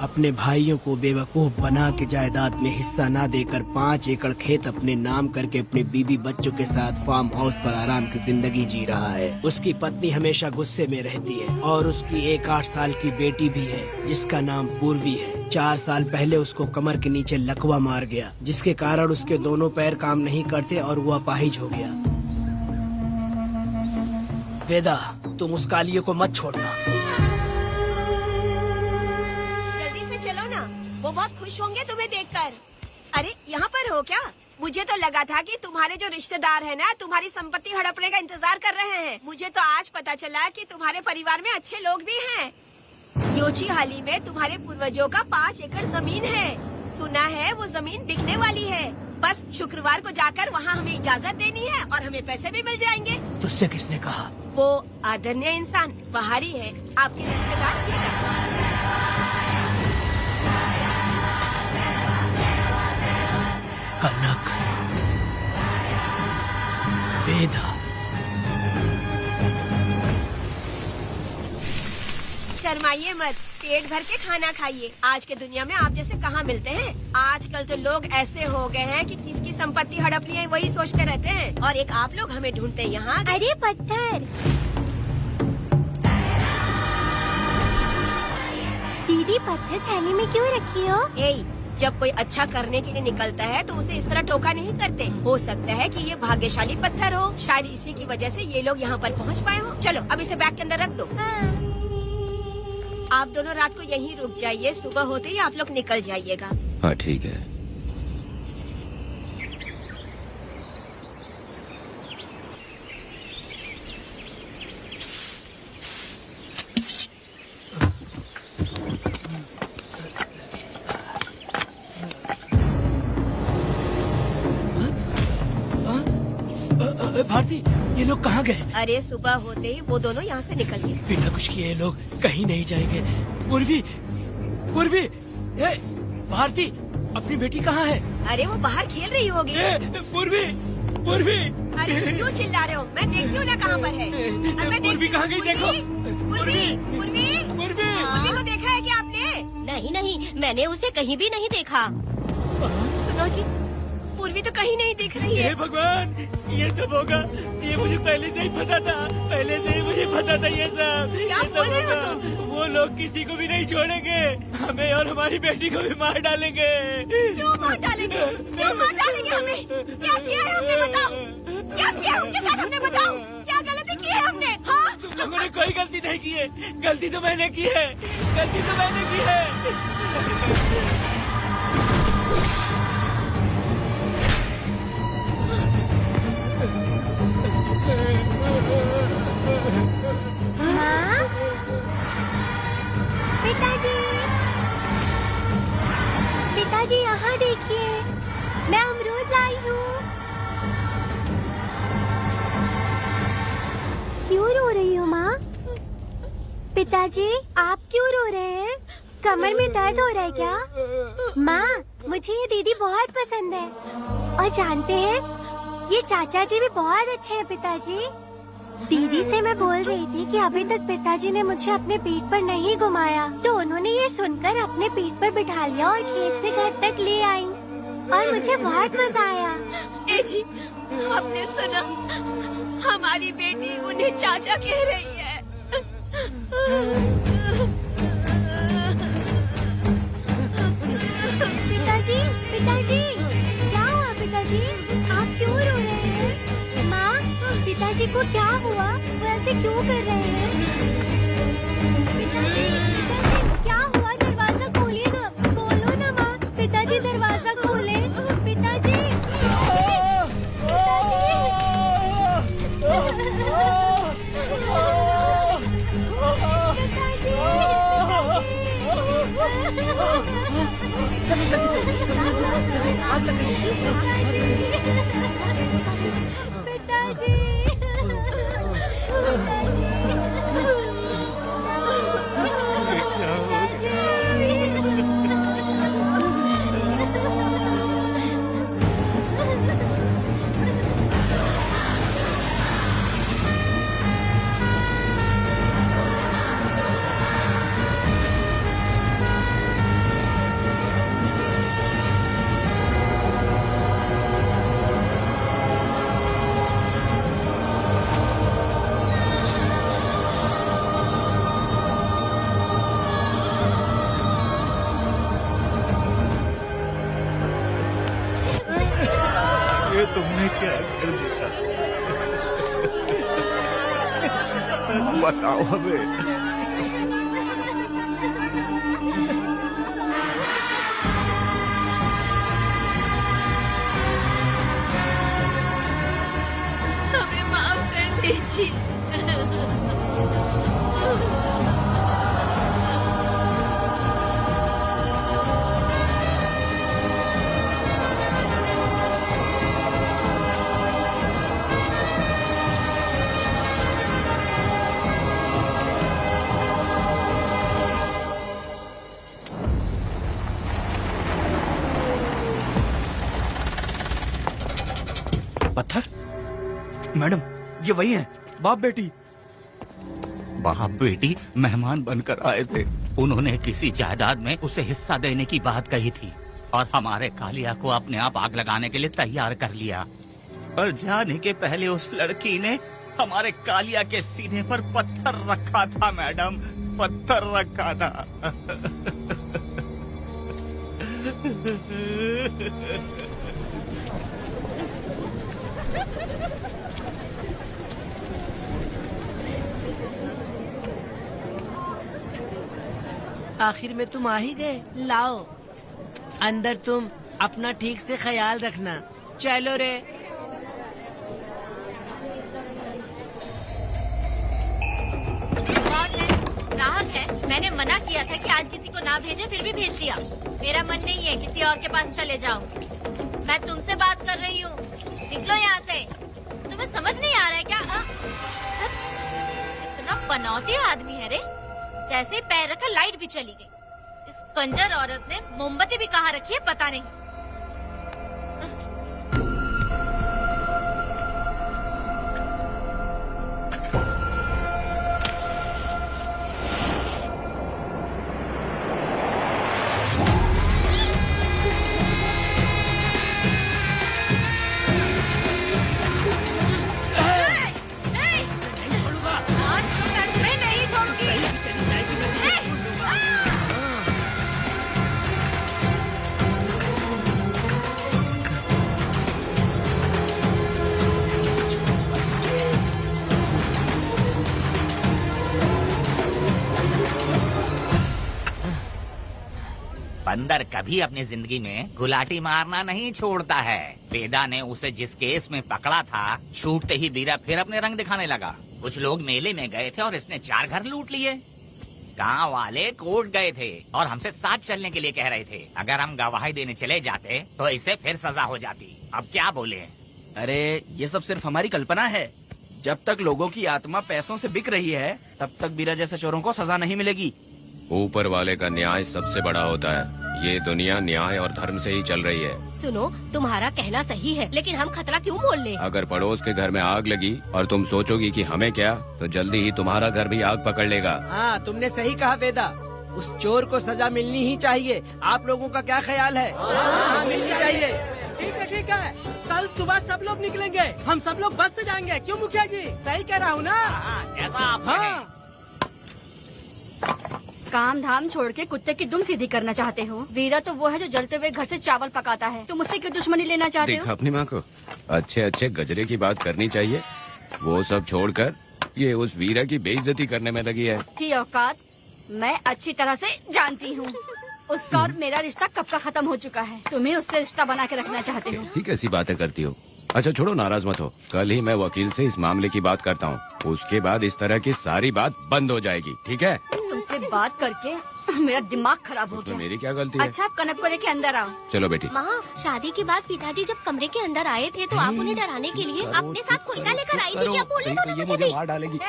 अपने भाइयों को बेवकूफ बना के जायदाद में हिस्सा ना देकर 5 एकड़ खेत अपने नाम करके अपने बीबी बच्चों के साथ फार्म हाउस पर आराम की जिंदगी जी रहा है। उसकी पत्नी हमेशा गुस्से में रहती है और उसकी एक 8 साल की बेटी भी है जिसका नाम पूर्वी है। 4 साल पहले उसको कमर के नीचे लकवा मार गया, जिसके कारण उसके दोनों पैर काम नहीं करते और वो अपाहिज हो गया। वेदा, तुम उस कालिये को मत छोड़ना। वो बहुत खुश होंगे तुम्हें देखकर। अरे यहाँ पर हो क्या? मुझे तो लगा था कि तुम्हारे जो रिश्तेदार हैं ना, तुम्हारी संपत्ति हड़पने का इंतजार कर रहे हैं। मुझे तो आज पता चला कि तुम्हारे परिवार में अच्छे लोग भी हैं। योची हाली में तुम्हारे पूर्वजों का 5 एकड़ जमीन है। सुना है वो जमीन बिकने वाली है। बस शुक्रवार को जाकर वहाँ हमें इजाजत देनी है और हमें पैसे भी मिल जाएंगे। तुझसे किसने कहा? वो आदरणीय इंसान बाहरी है, आपके रिश्तेदार। कनक, वेदा, शर्माइए मत, पेट भर के खाना खाइए। आज के दुनिया में आप जैसे कहाँ मिलते हैं। आजकल तो लोग ऐसे हो गए हैं कि किसकी संपत्ति हड़प ली है वही सोचते रहते हैं। और एक आप लोग हमें ढूंढते हैं यहाँ। अरे पत्थर, दीदी पत्थर थैली में क्यों रखी हो? जब कोई अच्छा करने के लिए निकलता है तो उसे इस तरह टोका नहीं करते। हो सकता है कि ये भाग्यशाली पत्थर हो, शायद इसी की वजह से ये लोग यहाँ पर पहुँच पाए हो। चलो अब इसे बैग के अंदर रख दो। आप दोनों रात को यहीं रुक जाइए, सुबह होते ही आप लोग निकल जाइएगा। हाँ ठीक है। भारती, ये लोग कहाँ गए? अरे सुबह होते ही वो दोनों यहाँ से निकल गए। बिना कुछ किए ये लोग कहीं नहीं जाएंगे। पूर्वी, पूर्वी, भारती, अपनी बेटी कहाँ है? अरे वो बाहर खेल रही होगी। पूर्वी, पूर्वी। अरे क्यों चिल्ला रहे हो? मैं देखती हूँ ना कहाँ पर है। पूर्वी कहाँ गई? देखो। पूर्वी, पूर्वी, पूर्वी को देखा है क्या आपने? नहीं नहीं, मैंने उसे कहीं भी नहीं देखा। सुनो जी, पूर्वी तो कहीं नहीं दिख रही है। हे भगवान, ये सब होगा, ये मुझे पहले से ही पता था। पहले से ही मुझे पता था ये सब। क्या बोल रहे हो तुम? वो लोग किसी को भी नहीं छोड़ेंगे, हमें और हमारी बेटी को भी मार डालेंगे। क्यों मार डालेंगे? क्यों मार डालेंगे हमें? क्या किया है हमने बताओ? क्या किया उनके साथ हमने बताओ? क्या गलती की है हमने? हाँ? तुम लोगों ने कोई गलती नहीं की है। गलती तो मैंने की है, गलती तो मैंने की है। माँ, पिताजी, पिताजी यहाँ देखिए, मैं अमरूद लाई हूँ। क्यों रो रही हो माँ? पिताजी, आप क्यों रो रहे हैं? कमर में दर्द हो रहा है क्या? माँ, मुझे ये दीदी बहुत पसंद है। और जानते हैं, ये चाचा जी भी बहुत अच्छे हैं पिताजी। दीदी से मैं बोल रही थी कि अभी तक पिताजी ने मुझे अपने पीठ पर नहीं घुमाया, तो उन्होंने ये सुनकर अपने पीठ पर बिठा लिया और खेत से घर तक ले आई और मुझे बहुत मजा आया। जी, आपने सुना? हमारी बेटी उन्हें चाचा कह रही है। पिताजी, पिताजी, क्या हुआ पिताजी? आप क्यों रो रहे हैं? माँ, पिताजी को क्या हुआ? वो ऐसे क्यों कर रहे हैं? पिताजी, पिताजी, क्या हुआ? दरवाजा खोलिए ना, खोलो ना माँ। पिताजी दरवाजा खोले। पिताजी, ये तुमने क्या कर दिया? बताओ हमें। हमें माफ कर दीजिए। पत्थर? मैडम, ये वही है, बाप बेटी। बाप बेटी मेहमान बनकर आए थे। उन्होंने किसी जायदाद में उसे हिस्सा देने की बात कही थी और हमारे कालिया को अपने आप आग लगाने के लिए तैयार कर लिया। और जाने के पहले उस लड़की ने हमारे कालिया के सीने पर पत्थर रखा था मैडम, पत्थर रखा था। आखिर में तुम आ ही गए। लाओ अंदर, तुम अपना ठीक से ख्याल रखना। चलो रे। ग्राहक है, मैंने मना किया था कि आज किसी को ना भेजे, फिर भी भेज दिया। मेरा मन नहीं है, किसी और के पास चले जाओ। मैं तुमसे बात कर रही हूँ, निकलो यहाँ से। तुम्हें समझ नहीं आ रहा है क्या? इतना पनौती आदमी है रे, जैसे ही पैर रखा लाइट भी चली गई। इस कंजर औरत ने मोमबत्ती भी कहाँ रखी है पता नहीं। बंदर कभी अपनी जिंदगी में गुलाटी मारना नहीं छोड़ता है। वेदा ने उसे जिस केस में पकड़ा था, छूटते ही वीरा फिर अपने रंग दिखाने लगा। कुछ लोग मेले में गए थे और इसने 4 घर लूट लिए। गांव वाले कोर्ट गए थे और हमसे साथ चलने के लिए कह रहे थे। अगर हम गवाही देने चले जाते तो इसे फिर सजा हो जाती। अब क्या बोले? अरे ये सब सिर्फ हमारी कल्पना है। जब तक लोगों की आत्मा पैसों से बिक रही है, तब तक वीरा जैसे चोरों को सजा नहीं मिलेगी। ऊपर वाले का न्याय सबसे बड़ा होता है। ये दुनिया न्याय और धर्म से ही चल रही है। सुनो, तुम्हारा कहना सही है, लेकिन हम खतरा क्यों मोल ले? अगर पड़ोस के घर में आग लगी और तुम सोचोगी कि हमें क्या, तो जल्दी ही तुम्हारा घर भी आग पकड़ लेगा। हाँ, तुमने सही कहा वेदा। उस चोर को सजा मिलनी ही चाहिए। आप लोगों का क्या ख्याल है? हाँ, मिलनी चाहिए। ठीक है। कल सुबह सब लोग निकलेंगे। हम सब लोग बस से जाएंगे। क्यों मुखिया जी? सही कह रहा हूँ ना? ऐसा आप हाँ। काम धाम छोड़ के कुत्ते की दुम सीधी करना चाहते हो? वीरा तो वो है जो जलते हुए घर से चावल पकाता है। तुम उससे क्यों दुश्मनी लेना चाहते देखा हो? अपनी माँ को, अच्छे अच्छे गजरे की बात करनी चाहिए। वो सब छोड़कर ये उस वीरा की बेइज्जती करने में लगी है। उसकी औकात मैं अच्छी तरह से जानती हूँ। उसका और मेरा रिश्ता कब का खत्म हो चुका है। तुम्हें उससे रिश्ता बना के रखना चाहते हो। कैसी कैसी बातें करती हो। अच्छा छोड़ो, नाराज मत हो। कल ही मैं वकील से इस मामले की बात करता हूँ। उसके बाद इस तरह की सारी बात बंद हो जाएगी, ठीक है? तुमसे बात करके मेरा दिमाग खराब हो गया। मेरी क्या गलती है? अच्छा, आप कनक को लेके अंदर आओ। चलो बेटी। माँ, शादी के बाद पिताजी जब कमरे के अंदर आए थे तो आप उन्हें डराने के लिए अपने साथ कोयता लेकर आई थी। क्या बोले तो मुझे भी? मार डालेगी।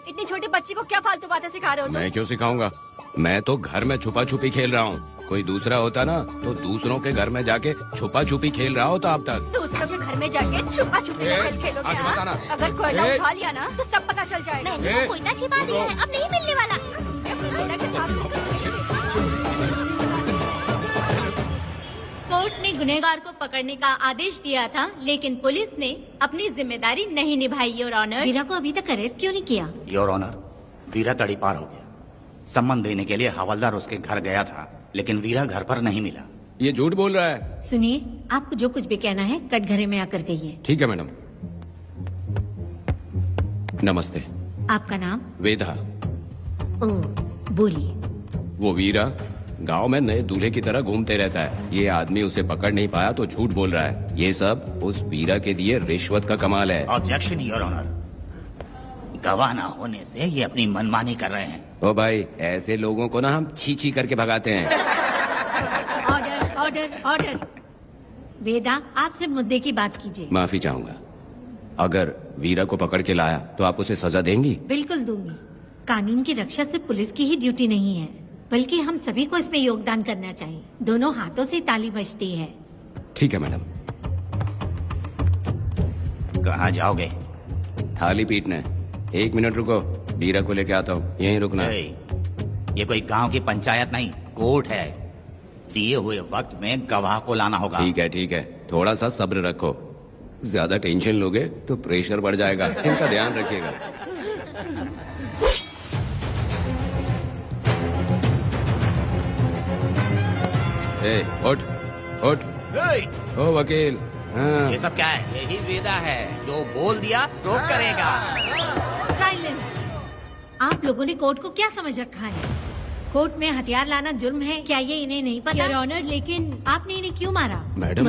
इतनी छोटी बच्ची को क्या फालतू बातें सिखा रहे हो तुम? मैं क्यों सिखाऊंगा? मैं तो घर में छुपा छुपी खेल रहा हूँ। कोई दूसरा होता ना तो दूसरों के घर में जाके छुपा छुपी खेल रहा होता अब तक। दूसरों के घर में जाके छुपा छुपी खेलोगे? हाँ? अगर कोयला उठा लिया ना तो सब पता चल जाएगा। मैंने वो कोयता छिपा दिया है, अब नहीं मिलने वाला। कोर्ट ने गुनहगार को पकड़ने का आदेश दिया था, लेकिन पुलिस ने अपनी जिम्मेदारी नहीं निभाई। योर ऑनर, वीरा को अभी तक अरेस्ट क्यों नहीं किया? योर ऑनर, वीरा तड़ी पार हो गया। सम्मान देने के लिए हवलदार उसके घर गया था, लेकिन वीरा घर पर नहीं मिला। ये झूठ बोल रहा है। सुनिए, आपको जो कुछ भी कहना है कटघरे में आकर कहिए। ठीक है मैडम। नमस्ते। आपका नाम? वेदा। ओह, बोलिए। वो वीरा गांव में नए दूल्हे की तरह घूमते रहता है। ये आदमी उसे पकड़ नहीं पाया तो झूठ बोल रहा है। ये सब उस वीरा के दिए रिश्वत का कमाल है। Objection your honour. गवाह ना होने से ये अपनी मनमानी कर रहे हैं। ओ भाई, ऐसे लोगों को ना हम छी छी करके भगाते हैं। Order, order, order. वेदा, आपसे मुद्दे की बात कीजिए। माफी चाहूंगा। अगर वीरा को पकड़ के लाया तो आप उसे सजा देंगी? बिल्कुल दूंगी। कानून की रक्षा सिर्फ पुलिस की ही ड्यूटी नहीं है, बल्कि हम सभी को इसमें योगदान करना चाहिए। दोनों हाथों से ताली बजती है। ठीक है मैडम। कहाँ जाओगे? थाली पीटने। 1 मिनट रुको, वीरा को लेके आता हूँ। यहीं रुकना। ये कोई गांव की पंचायत नहीं, कोर्ट है। दिए हुए वक्त में गवाह को लाना होगा। ठीक है, थोड़ा सा सब्र रखो। ज्यादा टेंशन लोगे तो प्रेशर बढ़ जाएगा, इनका ध्यान रखिएगा। उठ ओ वकील। हाँ। ये सब क्या है? यही वेदा है, जो बोल दिया तो करेगा। साइलेंस। आप लोगों ने कोर्ट को क्या समझ रखा है? कोर्ट में हथियार लाना जुर्म है, क्या ये इन्हें नहीं पता? योर ऑनर, लेकिन आपने इन्हें क्यों मारा? मैडम,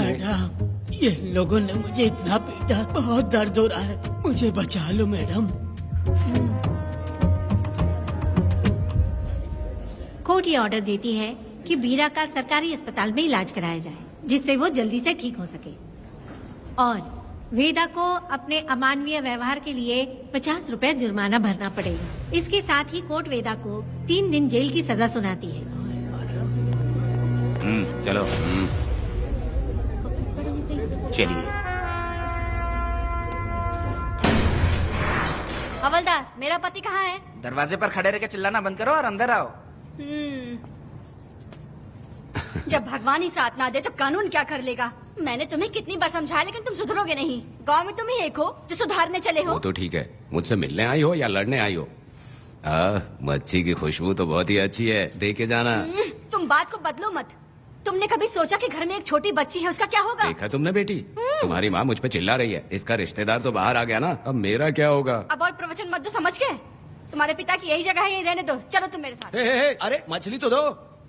ये लोगों ने मुझे इतना पीटा, बहुत दर्द हो रहा है, मुझे बचा लो मैडम। कोर्ट ये ऑर्डर देती है कि बीरा का सरकारी अस्पताल में इलाज कराया जाए, जिससे वो जल्दी से ठीक हो सके। और वेदा को अपने अमानवीय व्यवहार के लिए 50 रुपए जुर्माना भरना पड़ेगा। इसके साथ ही कोर्ट वेदा को 3 दिन जेल की सजा सुनाती है। चलो चलिए। हवलदार, मेरा पति कहाँ है? दरवाजे पर खड़े रह के चिल्लाना बंद करो और अंदर आओ। जब भगवान ही साथ ना दे तो कानून क्या कर लेगा? मैंने तुम्हें कितनी बार समझाया, लेकिन तुम सुधरोगे नहीं। गांव में तुम ही एक हो जो सुधारने चले हो। वो तो ठीक है, मुझसे मिलने आई हो या लड़ने आई हो? मच्छी की खुशबू तो बहुत ही अच्छी है, दे के जाना। तुम बात को बदलो मत। तुमने कभी सोचा कि घर में एक छोटी बच्ची है, उसका क्या होगा? देखा तुमने बेटी, तुम्हारी माँ मुझ पे चिल्ला रही है। इसका रिश्तेदार तो बाहर आ गया ना, अब मेरा क्या होगा? अब और प्रवचन मत दो, समझ गए? तुम्हारे पिता की यही जगह है, यही रहने दो। चलो तुम मेरे साथ। अरे मछली तो दो।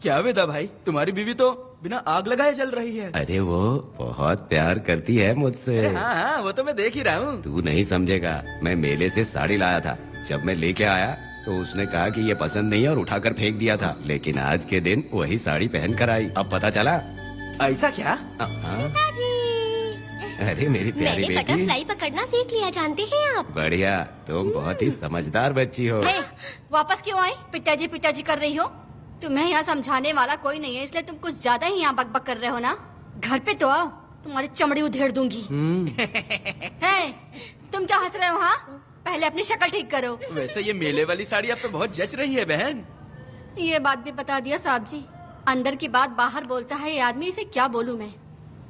क्या वेदा भाई, तुम्हारी बीवी तो बिना आग लगाए चल रही है। अरे वो बहुत प्यार करती है मुझसे। हाँ, वो तो मैं देख ही रहा हूँ। तू नहीं समझेगा, मैं मेले से साड़ी लाया था। जब मैं लेके आया तो उसने कहा कि ये पसंद नहीं है और उठाकर फेंक दिया था, लेकिन आज के दिन वही साड़ी पहन कर आई। अब पता चला। ऐसा क्या? पिताजी, अरे मेरी प्यारी मैंने बेटी, बटरफ्लाई पकड़ना सीख लिया, जानते हैं आप? बढ़िया, तुम बहुत ही समझदार बच्ची हो। वापस क्यों आई? पिताजी कर रही हो? तुम्हें यहाँ समझाने वाला कोई नहीं है, इसलिए तुम कुछ ज्यादा ही यहाँ बकबक कर रहे हो ना। घर पे तो आओ, तुम्हारी चमड़ी उधेड़ दूंगी। है, तुम क्या हंस रहे हो? हाँ, पहले अपनी शक्ल ठीक करो। वैसे ये मेले वाली साड़ी आप पे बहुत जच रही है बहन। ये बात भी बता दिया साहब जी, अंदर की बात बाहर बोलता है ये आदमी, इसे क्या बोलूं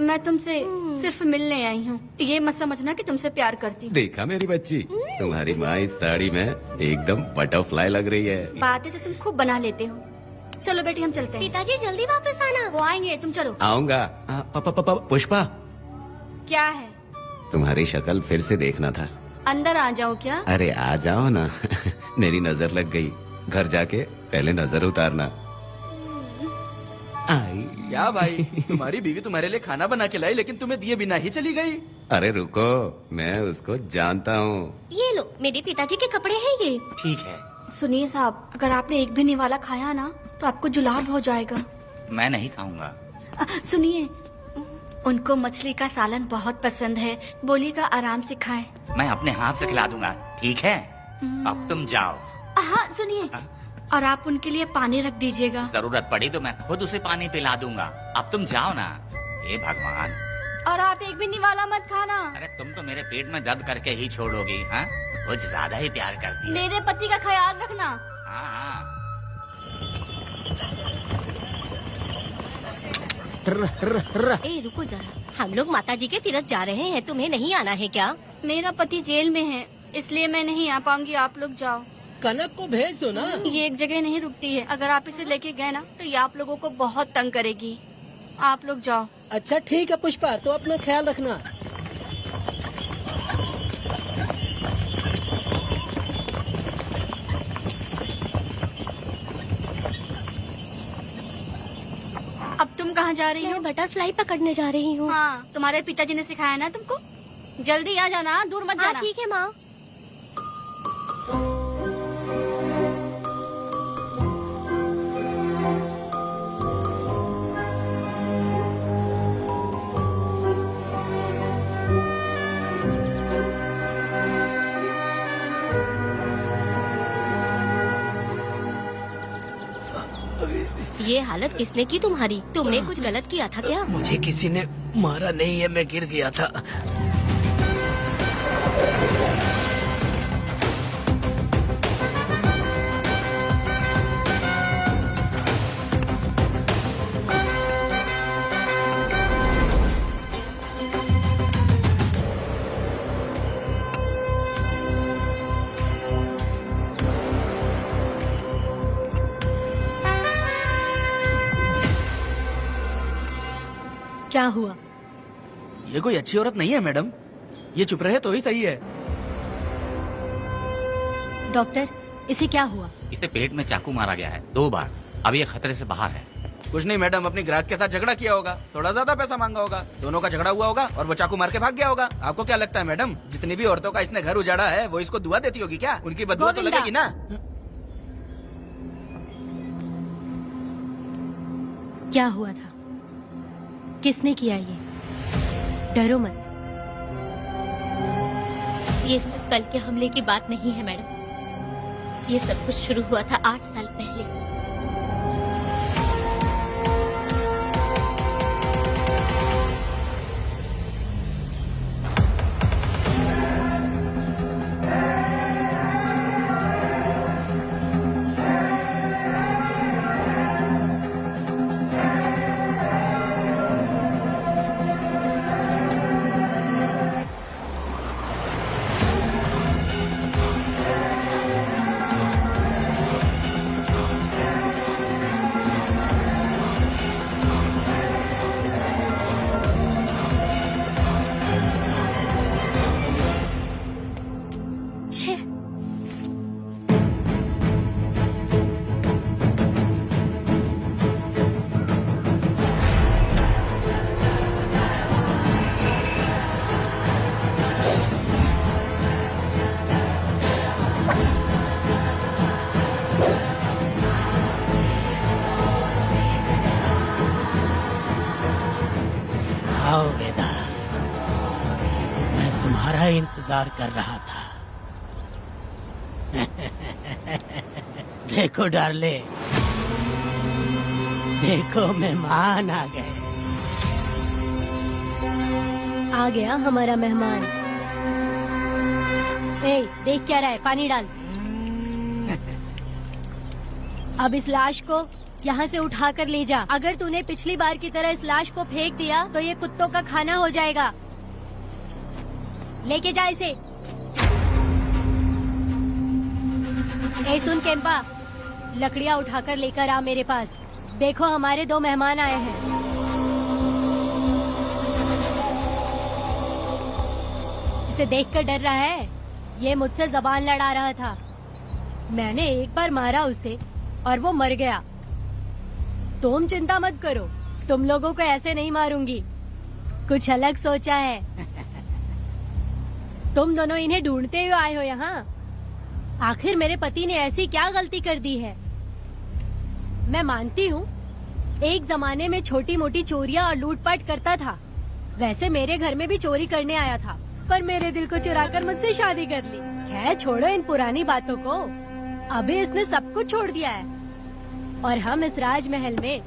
मैं तुमसे सिर्फ मिलने आई हूँ, ये मत समझना कि तुमसे प्यार करती हूँ। देखा मेरी बच्ची, तुम्हारी माँ इस साड़ी में एकदम बटरफ्लाई लग रही है। बातें तो तुम खूब बना लेते हो। चलो बेटी, हम चलते हैं। पिताजी जल्दी वापस आना। वो आएंगे, तुम चलो। आऊंगा। पुष्पा, क्या है? तुम्हारी शक्ल फिर से देखना था। अंदर आ जाओ क्या? अरे आ जाओ ना। मेरी नजर लग गई, घर जाके पहले नजर उतारना। क्या भाई, तुम्हारी बीवी तुम्हारे लिए खाना बना के लाई, लेकिन तुम्हें दिए बिना ही चली गई। अरे रुको, मैं उसको जानता हूँ। ये लो, मेरे पिताजी के कपड़े हैं ये। ठीक है। सुनिए साहब, अगर आपने एक भी निवाला खाया ना तो आपको जुलाब हो जाएगा। मैं नहीं खाऊंगा। सुनिए, उनको मछली का सालन बहुत पसंद है, बोलिएगा आराम से खाएं। मैं अपने हाथ से खिला दूंगा, ठीक है? अब तुम जाओ। हाँ सुनिए, और आप उनके लिए पानी रख दीजिएगा। जरूरत पड़ी तो मैं खुद उसे पानी पिला दूंगा। अब तुम जाओ ना। हे भगवान। और आप एक भी निवाला मत खाना। अरे तुम तो मेरे पेट में दर्द करके ही छोड़ोगी। हाँ, कुछ ज्यादा ही प्यार करती है। मेरे पति का ख्याल रखना। हाँ। ए रुको जरा, हम लोग माता जी के तीर्थ जा रहे हैं, तुम्हें नहीं आना है क्या? मेरा पति जेल में है, इसलिए मैं नहीं आ पाऊंगी, आप लोग जाओ। कनक को भेज दो ना। ये एक जगह नहीं रुकती है, अगर आप इसे लेके गए ना तो ये आप लोगों को बहुत तंग करेगी। आप लोग जाओ। अच्छा ठीक है पुष्पा, तो अपना ख्याल रखना। अब तुम कहाँ जा रही हो? बटरफ्लाई पकड़ने जा रही हूँ। हाँ, तुम्हारे पिताजी ने सिखाया ना तुमको। जल्दी आ जाना, दूर मत जाना। ठीक है माँ। ये हालत किसने की तुम्हारी? तुमने कुछ गलत किया था क्या? मुझे किसी ने मारा नहीं है, मैं गिर गया था। क्या हुआ? ये कोई अच्छी औरत नहीं है मैडम, ये चुप रहे तो ही सही है। डॉक्टर, इसे क्या हुआ? इसे पेट में चाकू मारा गया है 2 बार। अब ये खतरे से बाहर है। कुछ नहीं मैडम, अपनी ग्राहक के साथ झगड़ा किया होगा, थोड़ा ज्यादा पैसा मांगा होगा, दोनों का झगड़ा हुआ होगा और वो चाकू मार के भाग गया होगा। आपको क्या लगता है मैडम, जितनी भी औरतों का इसने घर उजाड़ा है वो इसको दुआ देती होगी क्या? उनकी बदुआ तो लगेगी ना। क्या हुआ था? किसने किया ये? डरो मत। ये सिर्फ कल के हमले की बात नहीं है मैडम, ये सब कुछ शुरू हुआ था 8 साल पहले। आओ वेदा, मैं तुम्हारा इंतजार कर रहा था। देखो डार्ले, देखो मेहमान आ गए। आ गया हमारा मेहमान। ए, देख क्या रहा है? पानी डाल। अब इस लाश को यहाँ से उठा कर ले जा। अगर तूने पिछली बार की तरह इस लाश को फेंक दिया तो ये कुत्तों का खाना हो जाएगा। लेके जा इसे। ए सुन केम्पा, लकड़ियाँ उठाकर लेकर आ मेरे पास। देखो हमारे 2 मेहमान आए हैं। इसे देखकर डर रहा है? ये मुझसे जबान लड़ा रहा था। मैंने एक बार मारा उसे और वो मर गया। तुम चिंता मत करो, तुम लोगों को ऐसे नहीं मारूंगी। कुछ अलग सोचा है। तुम दोनों इन्हें ढूंढते हुए आए हो यहाँ। आखिर मेरे पति ने ऐसी क्या गलती कर दी है? मैं मानती हूँ एक जमाने में छोटी मोटी चोरियाँ और लूटपाट करता था। वैसे मेरे घर में भी चोरी करने आया था, पर मेरे दिल को चुराकर मुझसे शादी कर ली। खैर छोड़ो इन पुरानी बातों को। अभी इसने सब कुछ छोड़ दिया है और हम इस राजमहल में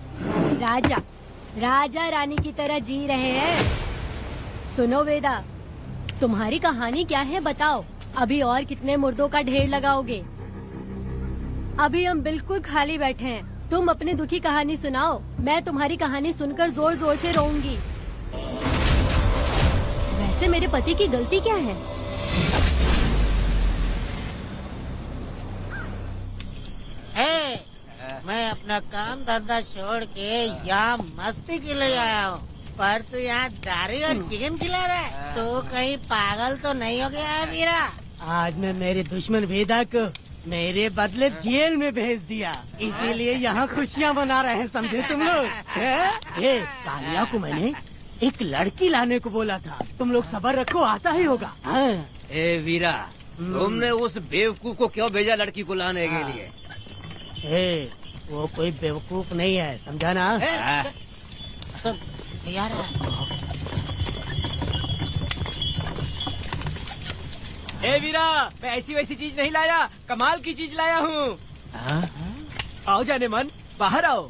राजा रानी की तरह जी रहे हैं। सुनो वेदा, तुम्हारी कहानी क्या है बताओ? अभी और कितने मुर्दों का ढेर लगाओगे? अभी हम बिल्कुल खाली बैठे हैं। तुम अपनी दुखी कहानी सुनाओ, मैं तुम्हारी कहानी सुनकर जोर जोर से रोऊंगी। वैसे मेरे पति की गलती क्या है? मैं अपना काम धंधा छोड़ के यहाँ मस्ती के लिए आया हूँ, पर तू यहाँ दारू और चिकन खिला रहा है। तो कहीं पागल तो नहीं हो गया है मीरा? आज मैं मेरे दुश्मन वेदा को मेरे बदले जेल में भेज दिया, इसीलिए यहाँ खुशियाँ मना रहे हैं, समझे तुम लोग? कालिया को मैंने एक लड़की लाने को बोला था, तुम लोग सब्र रखो, आता ही होगा। ए वीरा, तुमने उस बेवकूफ को क्यों भेजा लड़की को लाने के लिए? वो कोई बेवकूफ नहीं है, समझा ना? यार ए वीरा, मैं ऐसी वैसी चीज नहीं लाया, कमाल की चीज लाया हूँ। आओ जाने मन, बाहर आओ।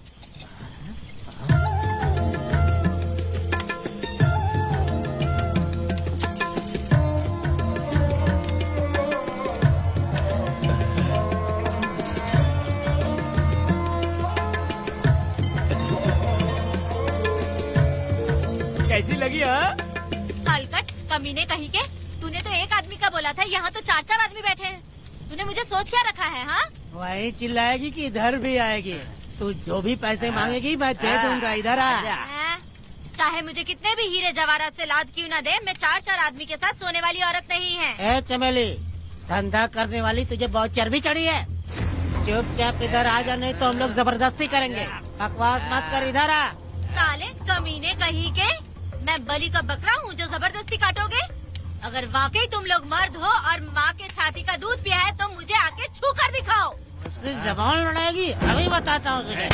कैसी लगी? अलकट कमीने कहीं के, तूने तो एक आदमी का बोला था, यहाँ तो 4-4 आदमी बैठे हैं। तूने मुझे सोच क्या रखा है? हाँ, वही चिल्लाएगी कि इधर भी आएगी? तू जो भी पैसे मांगेगी मैं दे दूंगा, इधर आ। चाहे मुझे कितने भी हीरे जवाहरात से लाद क्यों न दे, मैं 4 आदमी के साथ सोने वाली औरत नहीं है। ए चमेली, धंधा करने वाली तुझे बहुत चर्बी चढ़ी है। चुपचाप इधर आ जा, नहीं तो हम लोग जबरदस्ती करेंगे। बकवास मत कर, इधर आ। साले कमीने कहीं के, मैं बलि का बकरा हूँ जो जबरदस्ती काटोगे? अगर वाकई तुम लोग मर्द हो और माँ के छाती का दूध पिया है तो मुझे आके छू कर दिखाओ। उससे जबान लड़ाएगी, अभी बताता हूँ तुझे।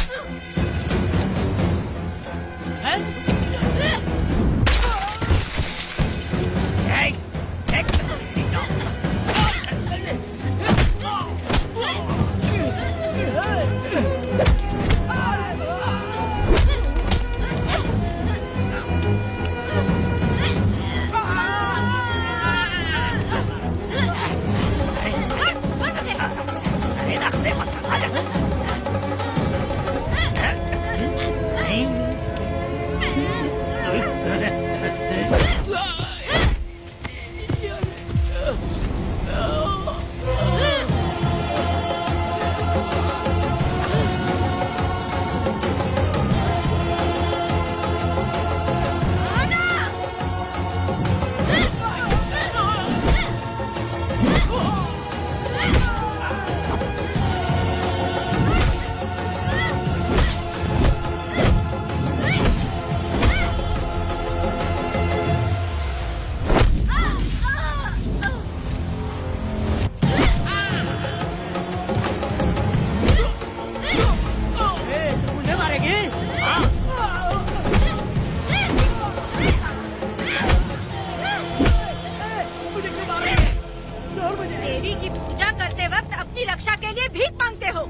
देवी की पूजा करते वक्त अपनी रक्षा के लिए भीख मांगते हो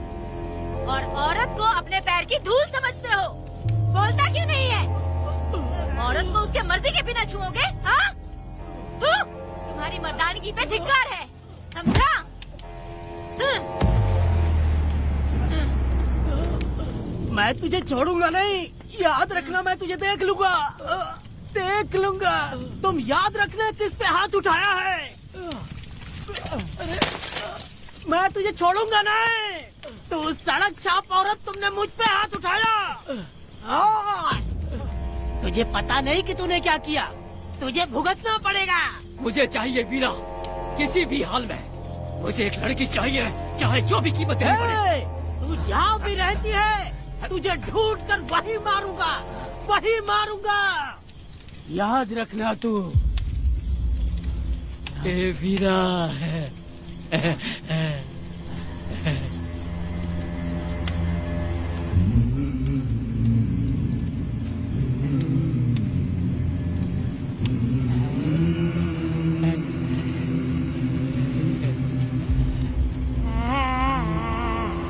और औरत को अपने पैर की धूल समझते हो। बोलता क्यों नहीं है? औरत को उसके मर्जी के बिना छुओगे? हाँ? तुम्हारी मर्दानगी पे धिक्कार है, समझा? मैं तुझे छोड़ूंगा नहीं, याद रखना। मैं तुझे देख लूंगा, देख लूंगा। तुम याद रखना किस पे हाथ उठाया है। मैं तुझे छोड़ूंगा नहीं। तू सड़क छाप औरत, तुमने मुझ पे हाथ उठाया। तुझे पता नहीं कि तूने क्या किया, तुझे भुगतना पड़ेगा। मुझे चाहिए वीरा, किसी भी हाल में मुझे एक लड़की चाहिए, चाहे जो भी कीमत देनी पड़े। तू जहाँ भी रहती है तुझे ढूंढ कर वही मारूंगा, वही मारूंगा। याद रखना तू। ए वीरा है।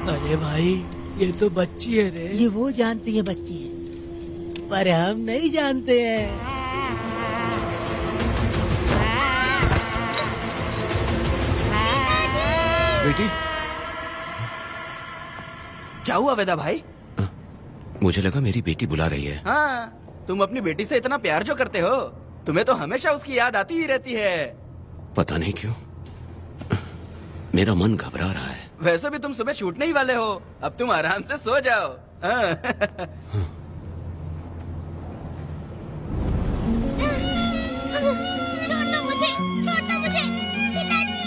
अरे भाई, ये तो बच्ची है रे। ये वो जानती है बच्ची है, पर हम नहीं जानते हैं। बेटी, क्या हुआ वेदा भाई? मुझे लगा मेरी बेटी बुला रही है। हाँ, तुम अपनी बेटी से इतना प्यार जो करते हो, तुम्हें तो हमेशा उसकी याद आती ही रहती है। पता नहीं क्यों मेरा मन घबरा रहा है। वैसे भी तुम सुबह छूटने ही वाले हो, अब तुम आराम से सो जाओ। छोड़ो मुझे, छोड़ो मुझे, पिताजी।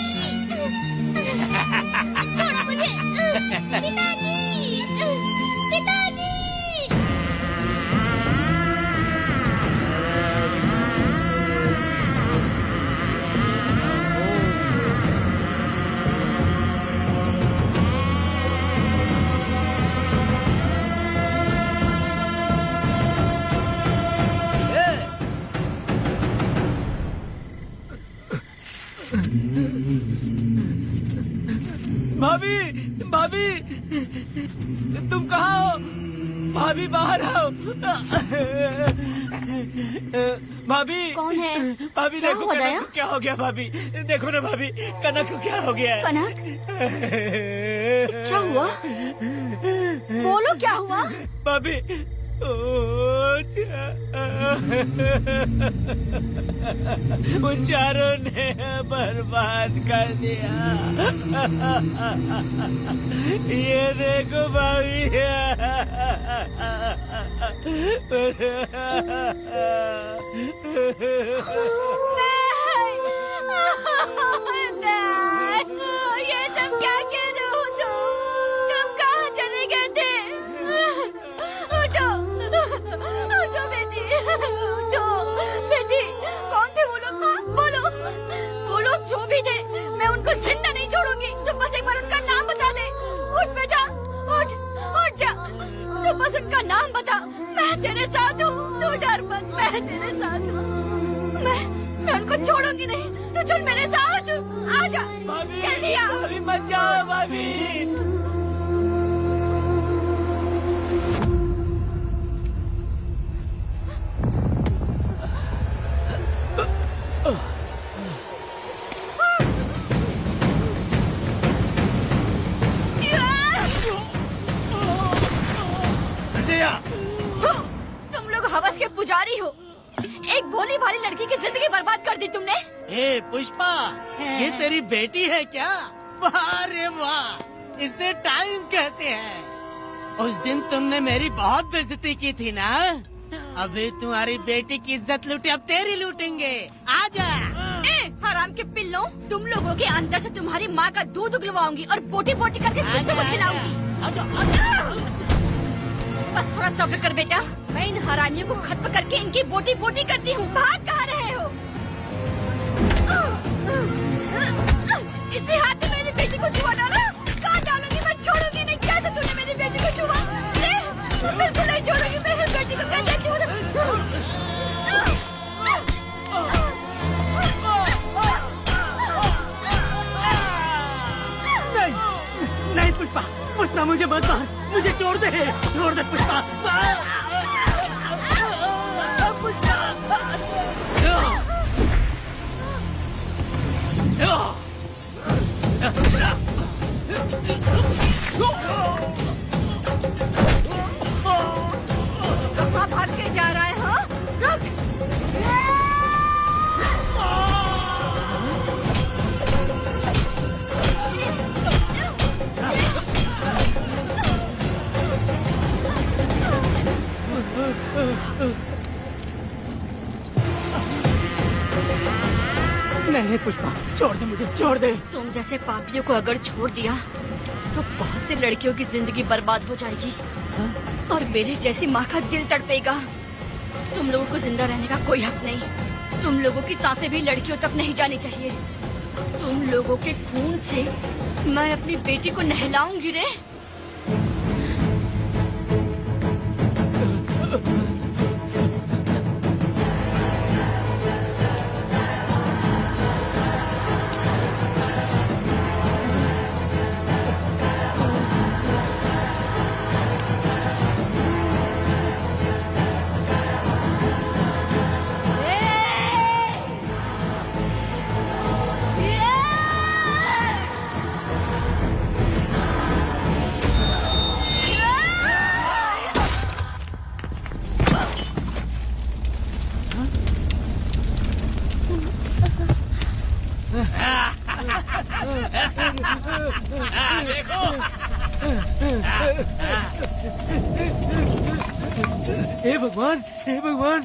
छोड़ो मुझे, पिताजी, पिताजी। भाभी, भाभी, तुम कहाँ हो? भाभी बाहर आओ। भाभी कौन है? भाभी क्या देखो हुआ कनक दया? को क्या हो गया। भाभी देखो ना, भाभी कनक को क्या हो गया है। कनक, क्या हुआ? बोलो क्या हुआ? भाभी उन चारों ने बर्बाद कर दिया। ये देखो भाभी, ये सब क्या कह रहे हो तुम कहाँ चले गए थे? उठो उठो बेटी, उठो बेटी। कौन थे वो लोग? बोलो, वो लोग जो भी थे मैं उनको जिंदा नहीं छोड़ूंगी। तुम बस एक बार उनका नाम बता दे। उठ बेटा, उठ जा। तू बस उनका नाम बता, मैं तेरे साथ हूँ। तू डर मत, मैं तेरे साथ हूँ। मैं उनको छोड़ूंगी नहीं। तू चल मेरे साथ, आजा। जल्दी आ। भाभी मत जाओ भाभी। तुम लोग हवस के पुजारी हो। एक भोली भाली लड़की की जिंदगी बर्बाद कर दी तुमने। ए पुष्पा, ये तेरी बेटी है क्या? वाह रे वाह, इसे टाइम कहते हैं। उस दिन तुमने मेरी बहुत बेइज्जती की थी ना? अभी तुम्हारी बेटी की इज्जत लूटी, अब तेरी लूटेंगे। आजा। हराम के पिल्लों, तुम लोगों के अंदर से तुम्हारी माँ का दूध उगलवाऊंगी और बोटी बोटी करके कुत्तों को खिलाऊंगी। बस थोड़ा सब्र कर बेटा, मैं इन हरामियों को खत्म करके इनकी बोटी बोटी करती हूँ। भाग कहाँ रहे हो? इसी हाथ में मेरी बेटी को छुआ डाला। कहाँ डालूंगी, मैं छोड़ूंगी नहीं। कैसे तूने मेरी बेटी को छुआ? बिल्कुल नहीं छोड़ूंगी मेरी बेटी को। कैसे छुआ? नहीं पुष्पा, पुष्पा मुझे मत मार, मुझे छोड़ दे पुष्पा। कहाँ भाग के जा रहा है? हाँ, रुक। नहीं पुष्पा, छोड़ दे मुझे, छोड़ दे। तुम जैसे पापियों को अगर छोड़ दिया तो बहुत सी लड़कियों की जिंदगी बर्बाद हो जाएगी और मेरी जैसी माँ का दिल तड़पेगा। तुम लोगों को जिंदा रहने का कोई हक नहीं। तुम लोगों की सांसें भी लड़कियों तक नहीं जानी चाहिए। तुम लोगों के खून से मैं अपनी बेटी को नहलाऊंगी रे। हे भगवान, हे भगवान,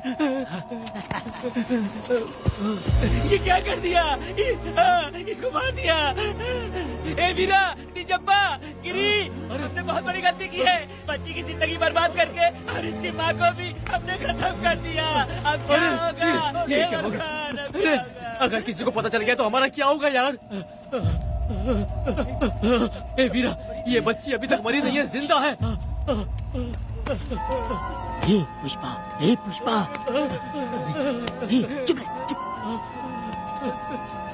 ये क्या कर दिया? इसको मार दिया। ए वीरा, निजब्बा, गिरी, हमने बहुत बड़ी गलती की है। बच्ची की जिंदगी बर्बाद करके और इसकी माँ को भी हमने खत्म कर दिया। अब क्या होगा? ये क्या होगा? अरे, अगर किसी को पता चल गया तो हमारा क्या होगा यार? ए वीरा, ये बच्ची अभी तक मरी नहीं है, जिंदा है। हे पुष्पा, हे पुष्पा, चुप रह, चुप।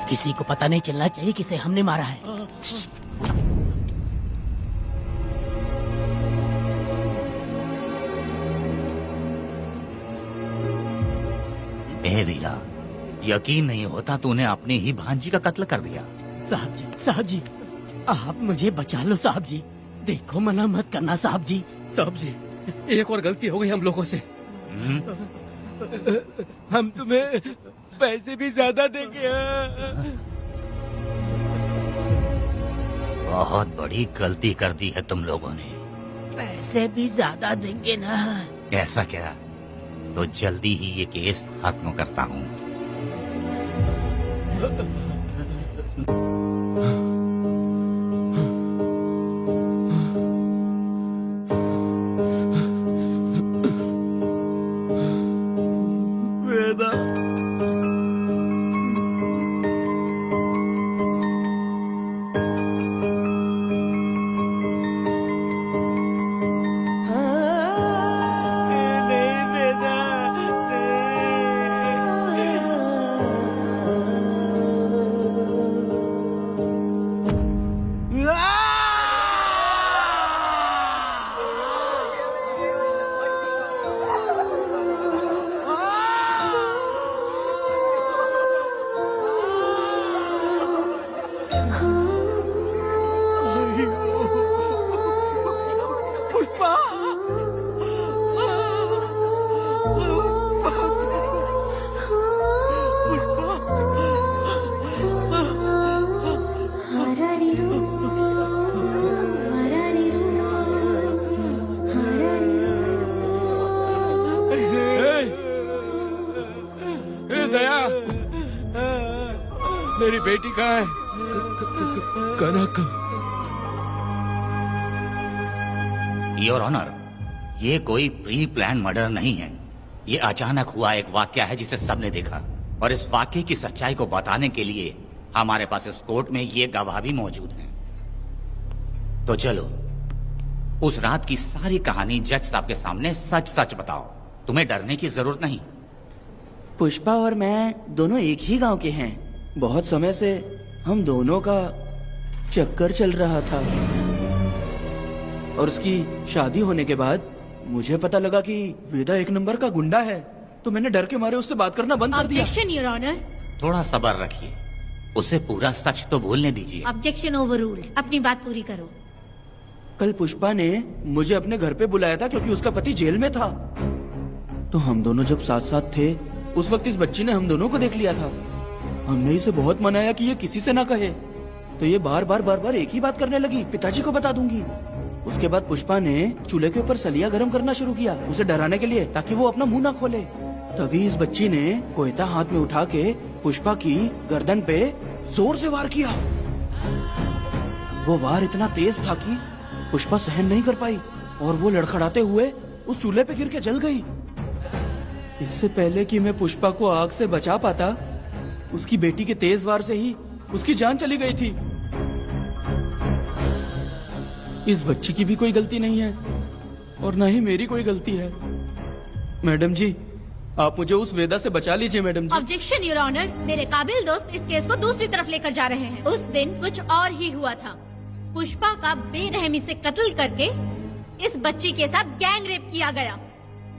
किसी को पता नहीं चलना चाहिए किसे हमने मारा है। ए वीरा, यकीन नहीं होता तूने अपनी ही भांजी का कत्ल कर दिया। साहब जी, आप मुझे बचा लो साहब जी। देखो मना मत करना साहब जी। साहब जी, एक और गलती हो गई हम लोगों से। हम तुम्हें पैसे भी ज्यादा देंगे। बहुत बड़ी गलती कर दी है तुम लोगों ने। पैसे भी ज्यादा देंगे ना? ऐसा क्या? तो जल्दी ही ये केस खत्म करता हूँ। वेदा, दया, मेरी बेटी कहाँ है? कनक। योर ऑनर, ये कोई प्री प्लान मर्डर नहीं है। ये अचानक हुआ एक वाकया है जिसे सबने देखा, और इस वाकये की सच्चाई को बताने के लिए हमारे पास इस कोर्ट में ये गवाह भी मौजूद हैं। तो चलो उस रात की सारी कहानी जज साहब के सामने सच सच बताओ। तुम्हें डरने की जरूरत नहीं। पुष्पा और मैं दोनों एक ही गांव के हैं। बहुत समय से हम दोनों का चक्कर चल रहा था, और उसकी शादी होने के बाद मुझे पता लगा कि वेदा एक नंबर का गुंडा है, तो मैंने डर के मारे उससे बात करना बंद कर दिया। Objection your honour. थोड़ा सब्र रखिए, उसे पूरा सच तो बोलने दीजिए। Objection overruled. अपनी बात पूरी करो। कल पुष्पा ने मुझे अपने घर पे बुलाया था क्योंकि उसका पति जेल में था। तो हम दोनों जब साथ साथ थे, उस वक्त इस बच्ची ने हम दोनों को देख लिया था। हमने इसे बहुत मनाया कि ये किसी से ना कहे, तो ये बार बार एक ही बात करने लगी, पिताजी को बता दूंगी। उसके बाद पुष्पा ने चूल्हे के ऊपर सलिया गर्म करना शुरू किया, उसे डराने के लिए, ताकि वो अपना मुंह ना खोले। तभी इस बच्ची ने कोयता हाथ में उठा के पुष्पा की गर्दन पे जोर से वार किया। वो वार इतना तेज था कि पुष्पा सहन नहीं कर पाई, और वो लड़खड़ाते हुए उस चूल्हे पे गिर के जल गई। इससे पहले कि मैं पुष्पा को आग से बचा पाता, उसकी बेटी के तेज वार से ही उसकी जान चली गई थी। इस बच्ची की भी कोई गलती नहीं है, और न ही मेरी कोई गलती है। मैडम जी, आप मुझे उस वेदा से बचा लीजिए madam ji. Objection your honour. मेरे काबिल दोस्त इस केस को दूसरी तरफ लेकर जा रहे हैं। उस दिन कुछ और ही हुआ था। पुष्पा का बेरहमी से कत्ल करके इस बच्ची के साथ गैंग रेप किया गया।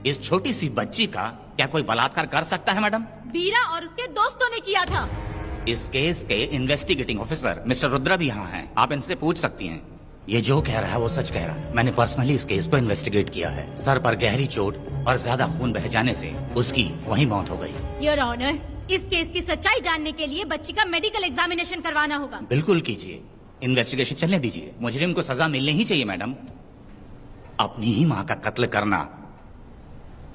इस छोटी सी बच्ची का क्या कोई बलात्कार कर सकता है मैडम? बीरा और उसके दोस्तों ने किया था। इस केस के इन्वेस्टिगेटिंग ऑफिसर मिस्टर रुद्रा भी यहाँ हैं। आप इनसे पूछ सकती हैं। ये जो कह रहा है वो सच कह रहा है। मैंने पर्सनली इस केस को इन्वेस्टिगेट किया है। सर पर गहरी चोट और ज्यादा खून बह जाने से उसकी वहीं मौत हो गई। योर ऑनर, इस केस की सच्चाई जानने के लिए बच्ची का मेडिकल एग्जामिनेशन करवाना होगा। बिल्कुल कीजिए, इन्वेस्टिगेशन चलने दीजिए। मुजरिम को सजा मिलनी ही चाहिए मैडम। अपनी ही माँ का कत्ल करना,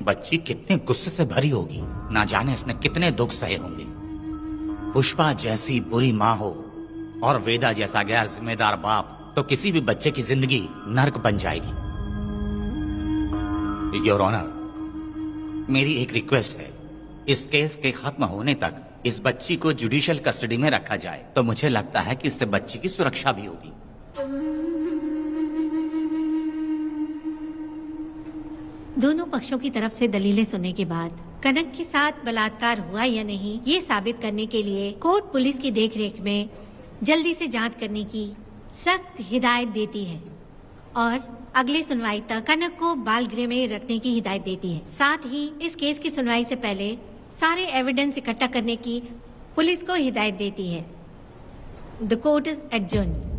बच्ची कितने गुस्से से भरी होगी, ना जाने इसने कितने दुख सहे होंगे। पुष्पा जैसी बुरी माँ हो और वेदा जैसा गैर जिम्मेदार बाप, तो किसी भी बच्चे की जिंदगी नर्क बन जाएगी। योर ऑनर, मेरी एक रिक्वेस्ट है, इस केस के खत्म होने तक इस बच्ची को जुडिशियल कस्टडी में रखा जाए, तो मुझे लगता है कि इससे बच्ची की सुरक्षा भी होगी। दोनों पक्षों की तरफ से दलीलें सुनने के बाद कनक के साथ बलात्कार हुआ या नहीं, ये साबित करने के लिए कोर्ट पुलिस की देखरेख में जल्दी से जांच करने की सख्त हिदायत देती है, और अगले सुनवाई तक कनक को बाल गृह में रखने की हिदायत देती है। साथ ही इस केस की सुनवाई से पहले सारे एविडेंस इकट्ठा करने की पुलिस को हिदायत देती है। The court is adjourned.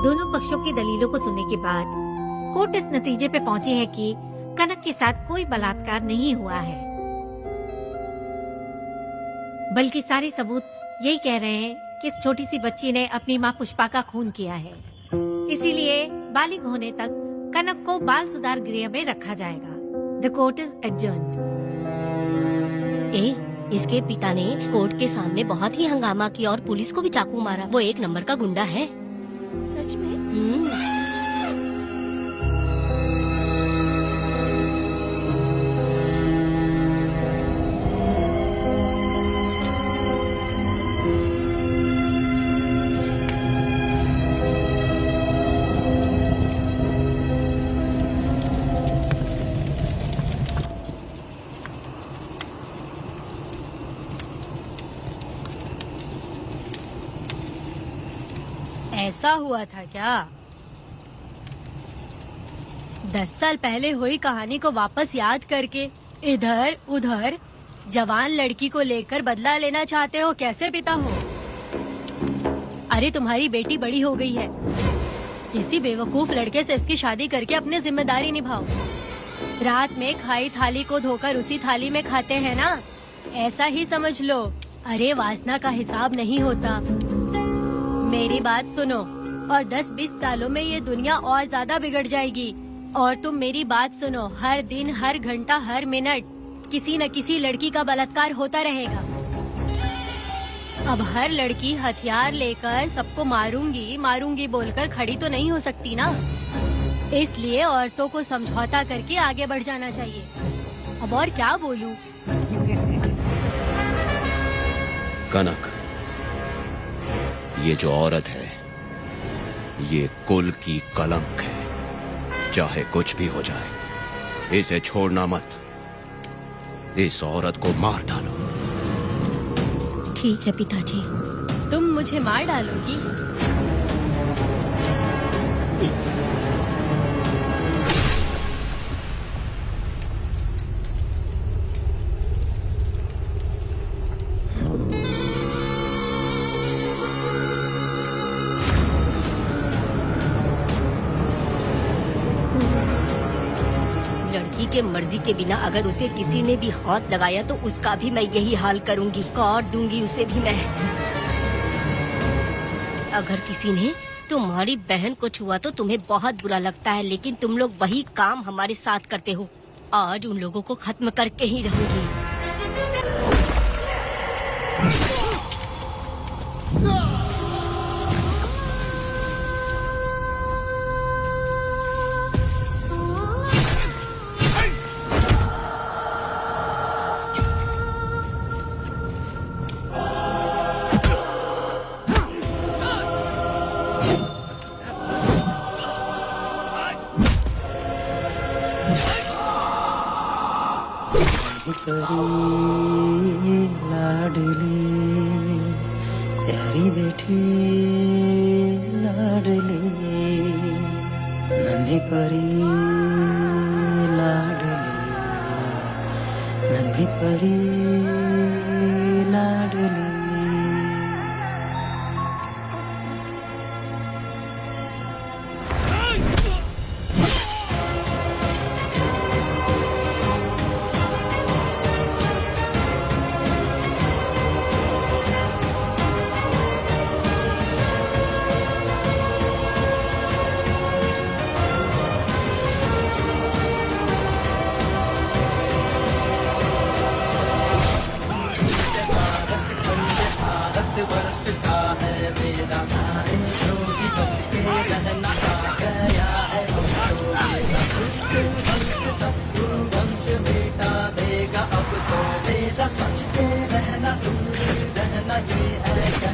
दोनों पक्षों की दलीलों को सुनने के बाद कोर्ट इस नतीजे पे पहुंची है कि कनक के साथ कोई बलात्कार नहीं हुआ है, बल्कि सारे सबूत यही कह रहे हैं कि इस छोटी सी बच्ची ने अपनी माँ पुष्पा का खून किया है। इसीलिए बालिग होने तक कनक को बाल सुधार गृह में रखा जाएगा। The court is adjourned. इसके पिता ने कोर्ट के सामने बहुत ही हंगामा किया और पुलिस को भी चाकू मारा। वो एक नंबर का गुंडा है। सच में? ऐसा हुआ था क्या? 10 साल पहले हुई कहानी को वापस याद करके इधर उधर जवान लड़की को लेकर बदला लेना चाहते हो? कैसे पिता हो? अरे तुम्हारी बेटी बड़ी हो गई है, किसी बेवकूफ लड़के से इसकी शादी करके अपनी जिम्मेदारी निभाओ। रात में खाई थाली को धोकर उसी थाली में खाते हैं ना, ऐसा ही समझ लो। अरे वासना का हिसाब नहीं होता। मेरी बात सुनो, और 10-20 सालों में ये दुनिया और ज्यादा बिगड़ जाएगी। और तुम मेरी बात सुनो, हर दिन, हर घंटा, हर मिनट किसी न किसी लड़की का बलात्कार होता रहेगा। अब हर लड़की हथियार लेकर सबको मारूंगी मारूंगी बोलकर खड़ी तो नहीं हो सकती ना। इसलिए औरतों को समझौता करके आगे बढ़ जाना चाहिए। अब और क्या बोलूं? कनक, ये जो औरत है ये कुल की कलंक है। चाहे कुछ भी हो जाए इसे छोड़ना मत। इस औरत को मार डालो। ठीक है पिताजी। तुम मुझे मार डालोगी? लड़की के मर्जी के बिना अगर उसे किसी ने भी हाथ लगाया तो उसका भी मैं यही हाल करूंगी। काट दूंगी उसे भी मैं। अगर किसी ने तुम्हारी बहन को छुआ तो तुम्हें बहुत बुरा लगता है, लेकिन तुम लोग वही काम हमारे साथ करते हो। आज उन लोगों को खत्म करके ही रहूंगी। लाडली प्यारी बेटी लाडली नन्ही परी लाडली नन्ही परी लाडली।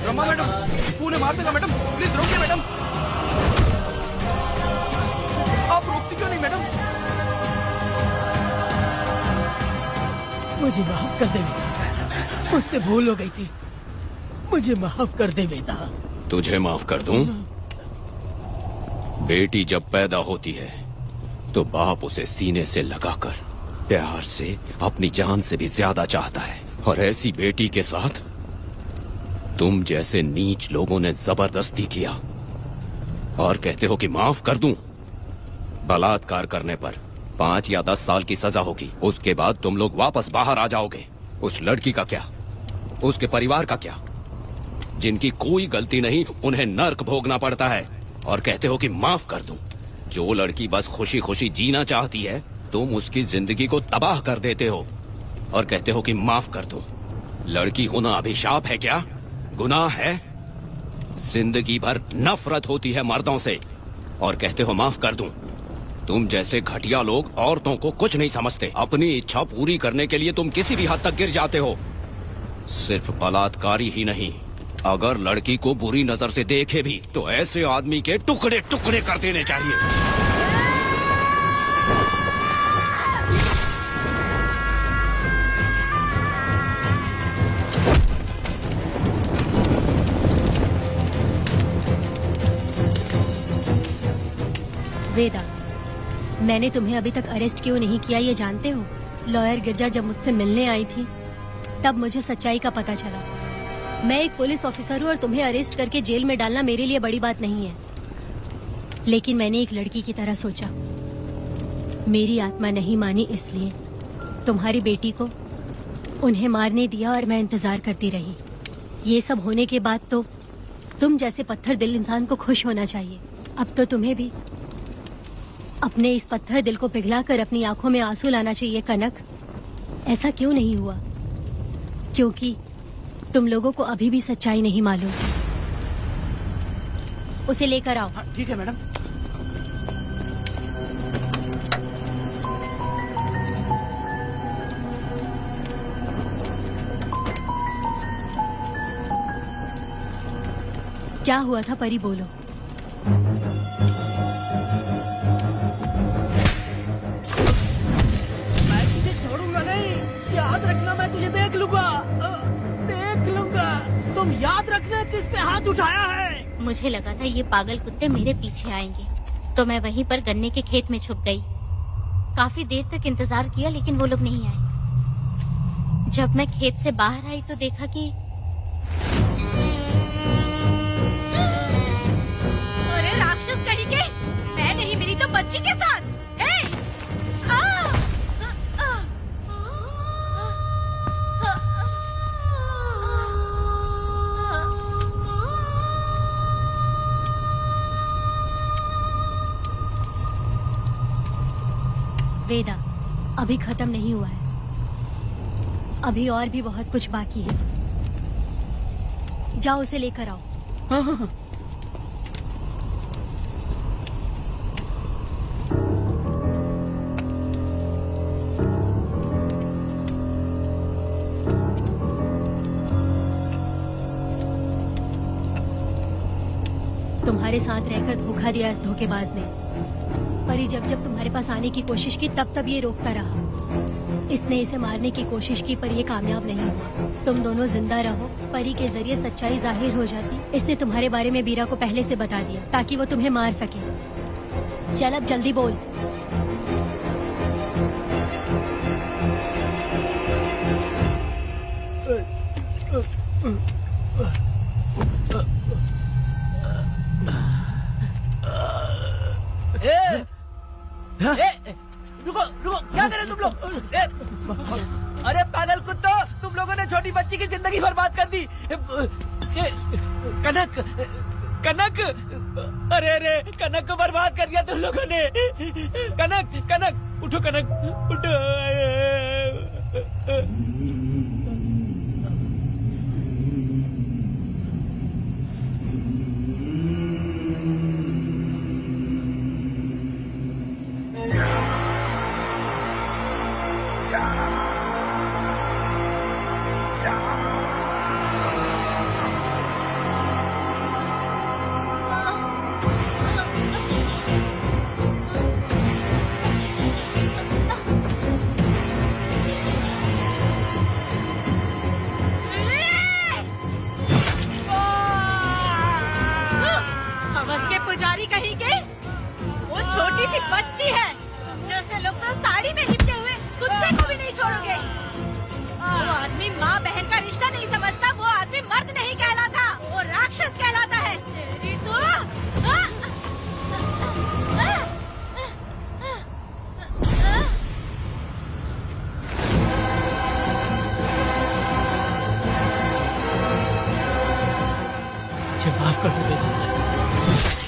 रमा मैडम, फूल मार देगा मैडम, प्लीज रोकिए मैडम। आप रोकती क्यों नहीं मैडम? मुझे माफ कर दे वेदा, मुझसे भूल हो गई थी। मुझे माफ कर दे वेदा। तुझे माफ कर दूं? बेटी जब पैदा होती है तो बाप उसे सीने से लगाकर प्यार से अपनी जान से भी ज्यादा चाहता है, और ऐसी बेटी के साथ तुम जैसे नीच लोगों ने जबरदस्ती किया। और कहते हो कि माफ कर दूं। बलात्कार करने पर 5 या 10 साल की सजा होगी। उसके बाद तुम लोग वापस बाहर आ जाओगे। उस लड़की का क्या, उसके परिवार का क्या? जिनकी कोई गलती नहीं उन्हें नर्क भोगना पड़ता है। और कहते हो कि माफ कर दूं। जो लड़की बस खुशी खुशी जीना चाहती है तुम उसकी जिंदगी को तबाह कर देते हो और कहते हो कि माफ कर दूं। लड़की होना अभिशाप है क्या, गुनाह है? जिंदगी भर नफरत होती है मर्दों से और कहते हो माफ कर दूं। तुम जैसे घटिया लोग औरतों को कुछ नहीं समझते। अपनी इच्छा पूरी करने के लिए तुम किसी भी हद तक गिर जाते हो। सिर्फ बलात्कारी ही नहीं, अगर लड़की को बुरी नजर से देखे भी तो ऐसे आदमी के टुकड़े टुकड़े कर देने चाहिए। वेदा, मैंने तुम्हें अभी तक अरेस्ट क्यों नहीं किया ये जानते हो? लॉयर गिरजा जब मुझसे मिलने आई थी तब मुझे सच्चाई का पता चला। मैं एक पुलिस ऑफिसर हूँ और तुम्हें अरेस्ट करके जेल में डालना मेरे लिए बड़ी बात नहीं है, लेकिन मैंने एक लड़की की तरह सोचा। मेरी आत्मा नहीं मानी इसलिए तुम्हारी बेटी को उन्हें मारने दिया और मैं इंतजार करती रही। ये सब होने के बाद तो तुम जैसे पत्थर दिल इंसान को खुश होना चाहिए। अब तो तुम्हें भी अपने इस पत्थर दिल को पिघलाकर अपनी आंखों में आंसू लाना चाहिए। कनक, ऐसा क्यों नहीं हुआ? क्योंकि तुम लोगों को अभी भी सच्चाई नहीं मालूम। उसे लेकर आओ। ठीक है मैडम। क्या हुआ था परी, बोलो। मैं तुझे छोड़ूंगा नहीं, याद रखना। मैं तुझे देख लूंगा, देख लूंगा। तुम याद रखना किस पे हाथ उठाया है। मुझे लगा था ये पागल कुत्ते मेरे पीछे आएंगे, तो मैं वहीं पर गन्ने के खेत में छुप गई। काफी देर तक इंतजार किया लेकिन वो लोग नहीं आए। जब मैं खेत से बाहर आई तो देखा कि अरे राक्षस कहीं के, मैं नहीं मिली तो बच्ची के साथ। वेदा, अभी खत्म नहीं हुआ है, अभी और भी बहुत कुछ बाकी है। जाओ उसे लेकर आओ। हाँ हाँ हाँ। तुम्हारे साथ रहकर धोखा दिया इस धोखेबाज ने। परी जब जब तुम्हारे पास आने की कोशिश की तब तब ये रोकता रहा। इसने इसे मारने की कोशिश की पर ये कामयाब नहीं हुआ। तुम दोनों जिंदा रहो, परी के जरिए सच्चाई जाहिर हो जाती। इसने तुम्हारे बारे में बीरा को पहले से बता दिया ताकि वो तुम्हें मार सके। चल अब जल्दी बोल। रुको रुको, क्या करे तुम लोग? अरे पागल कुत्तों, तुम लोगों ने छोटी बच्ची की जिंदगी बर्बाद कर दी। कनक, कनक, अरे अरे कनक को बर्बाद कर दिया तुम लोगों ने। कनक, कनक उठो, कनक उठो। पुजारी कहीं के, वो छोटी सी बच्ची है। जैसे लोग तो साड़ी में लिपटे हुए कुत्ते को भी नहीं छोड़ोगे। वो आदमी माँ बहन का रिश्ता नहीं समझता, वो आदमी मर्द नहीं कहलाता, वो राक्षस कहलाता है। तेरी तो कर दे बेटा।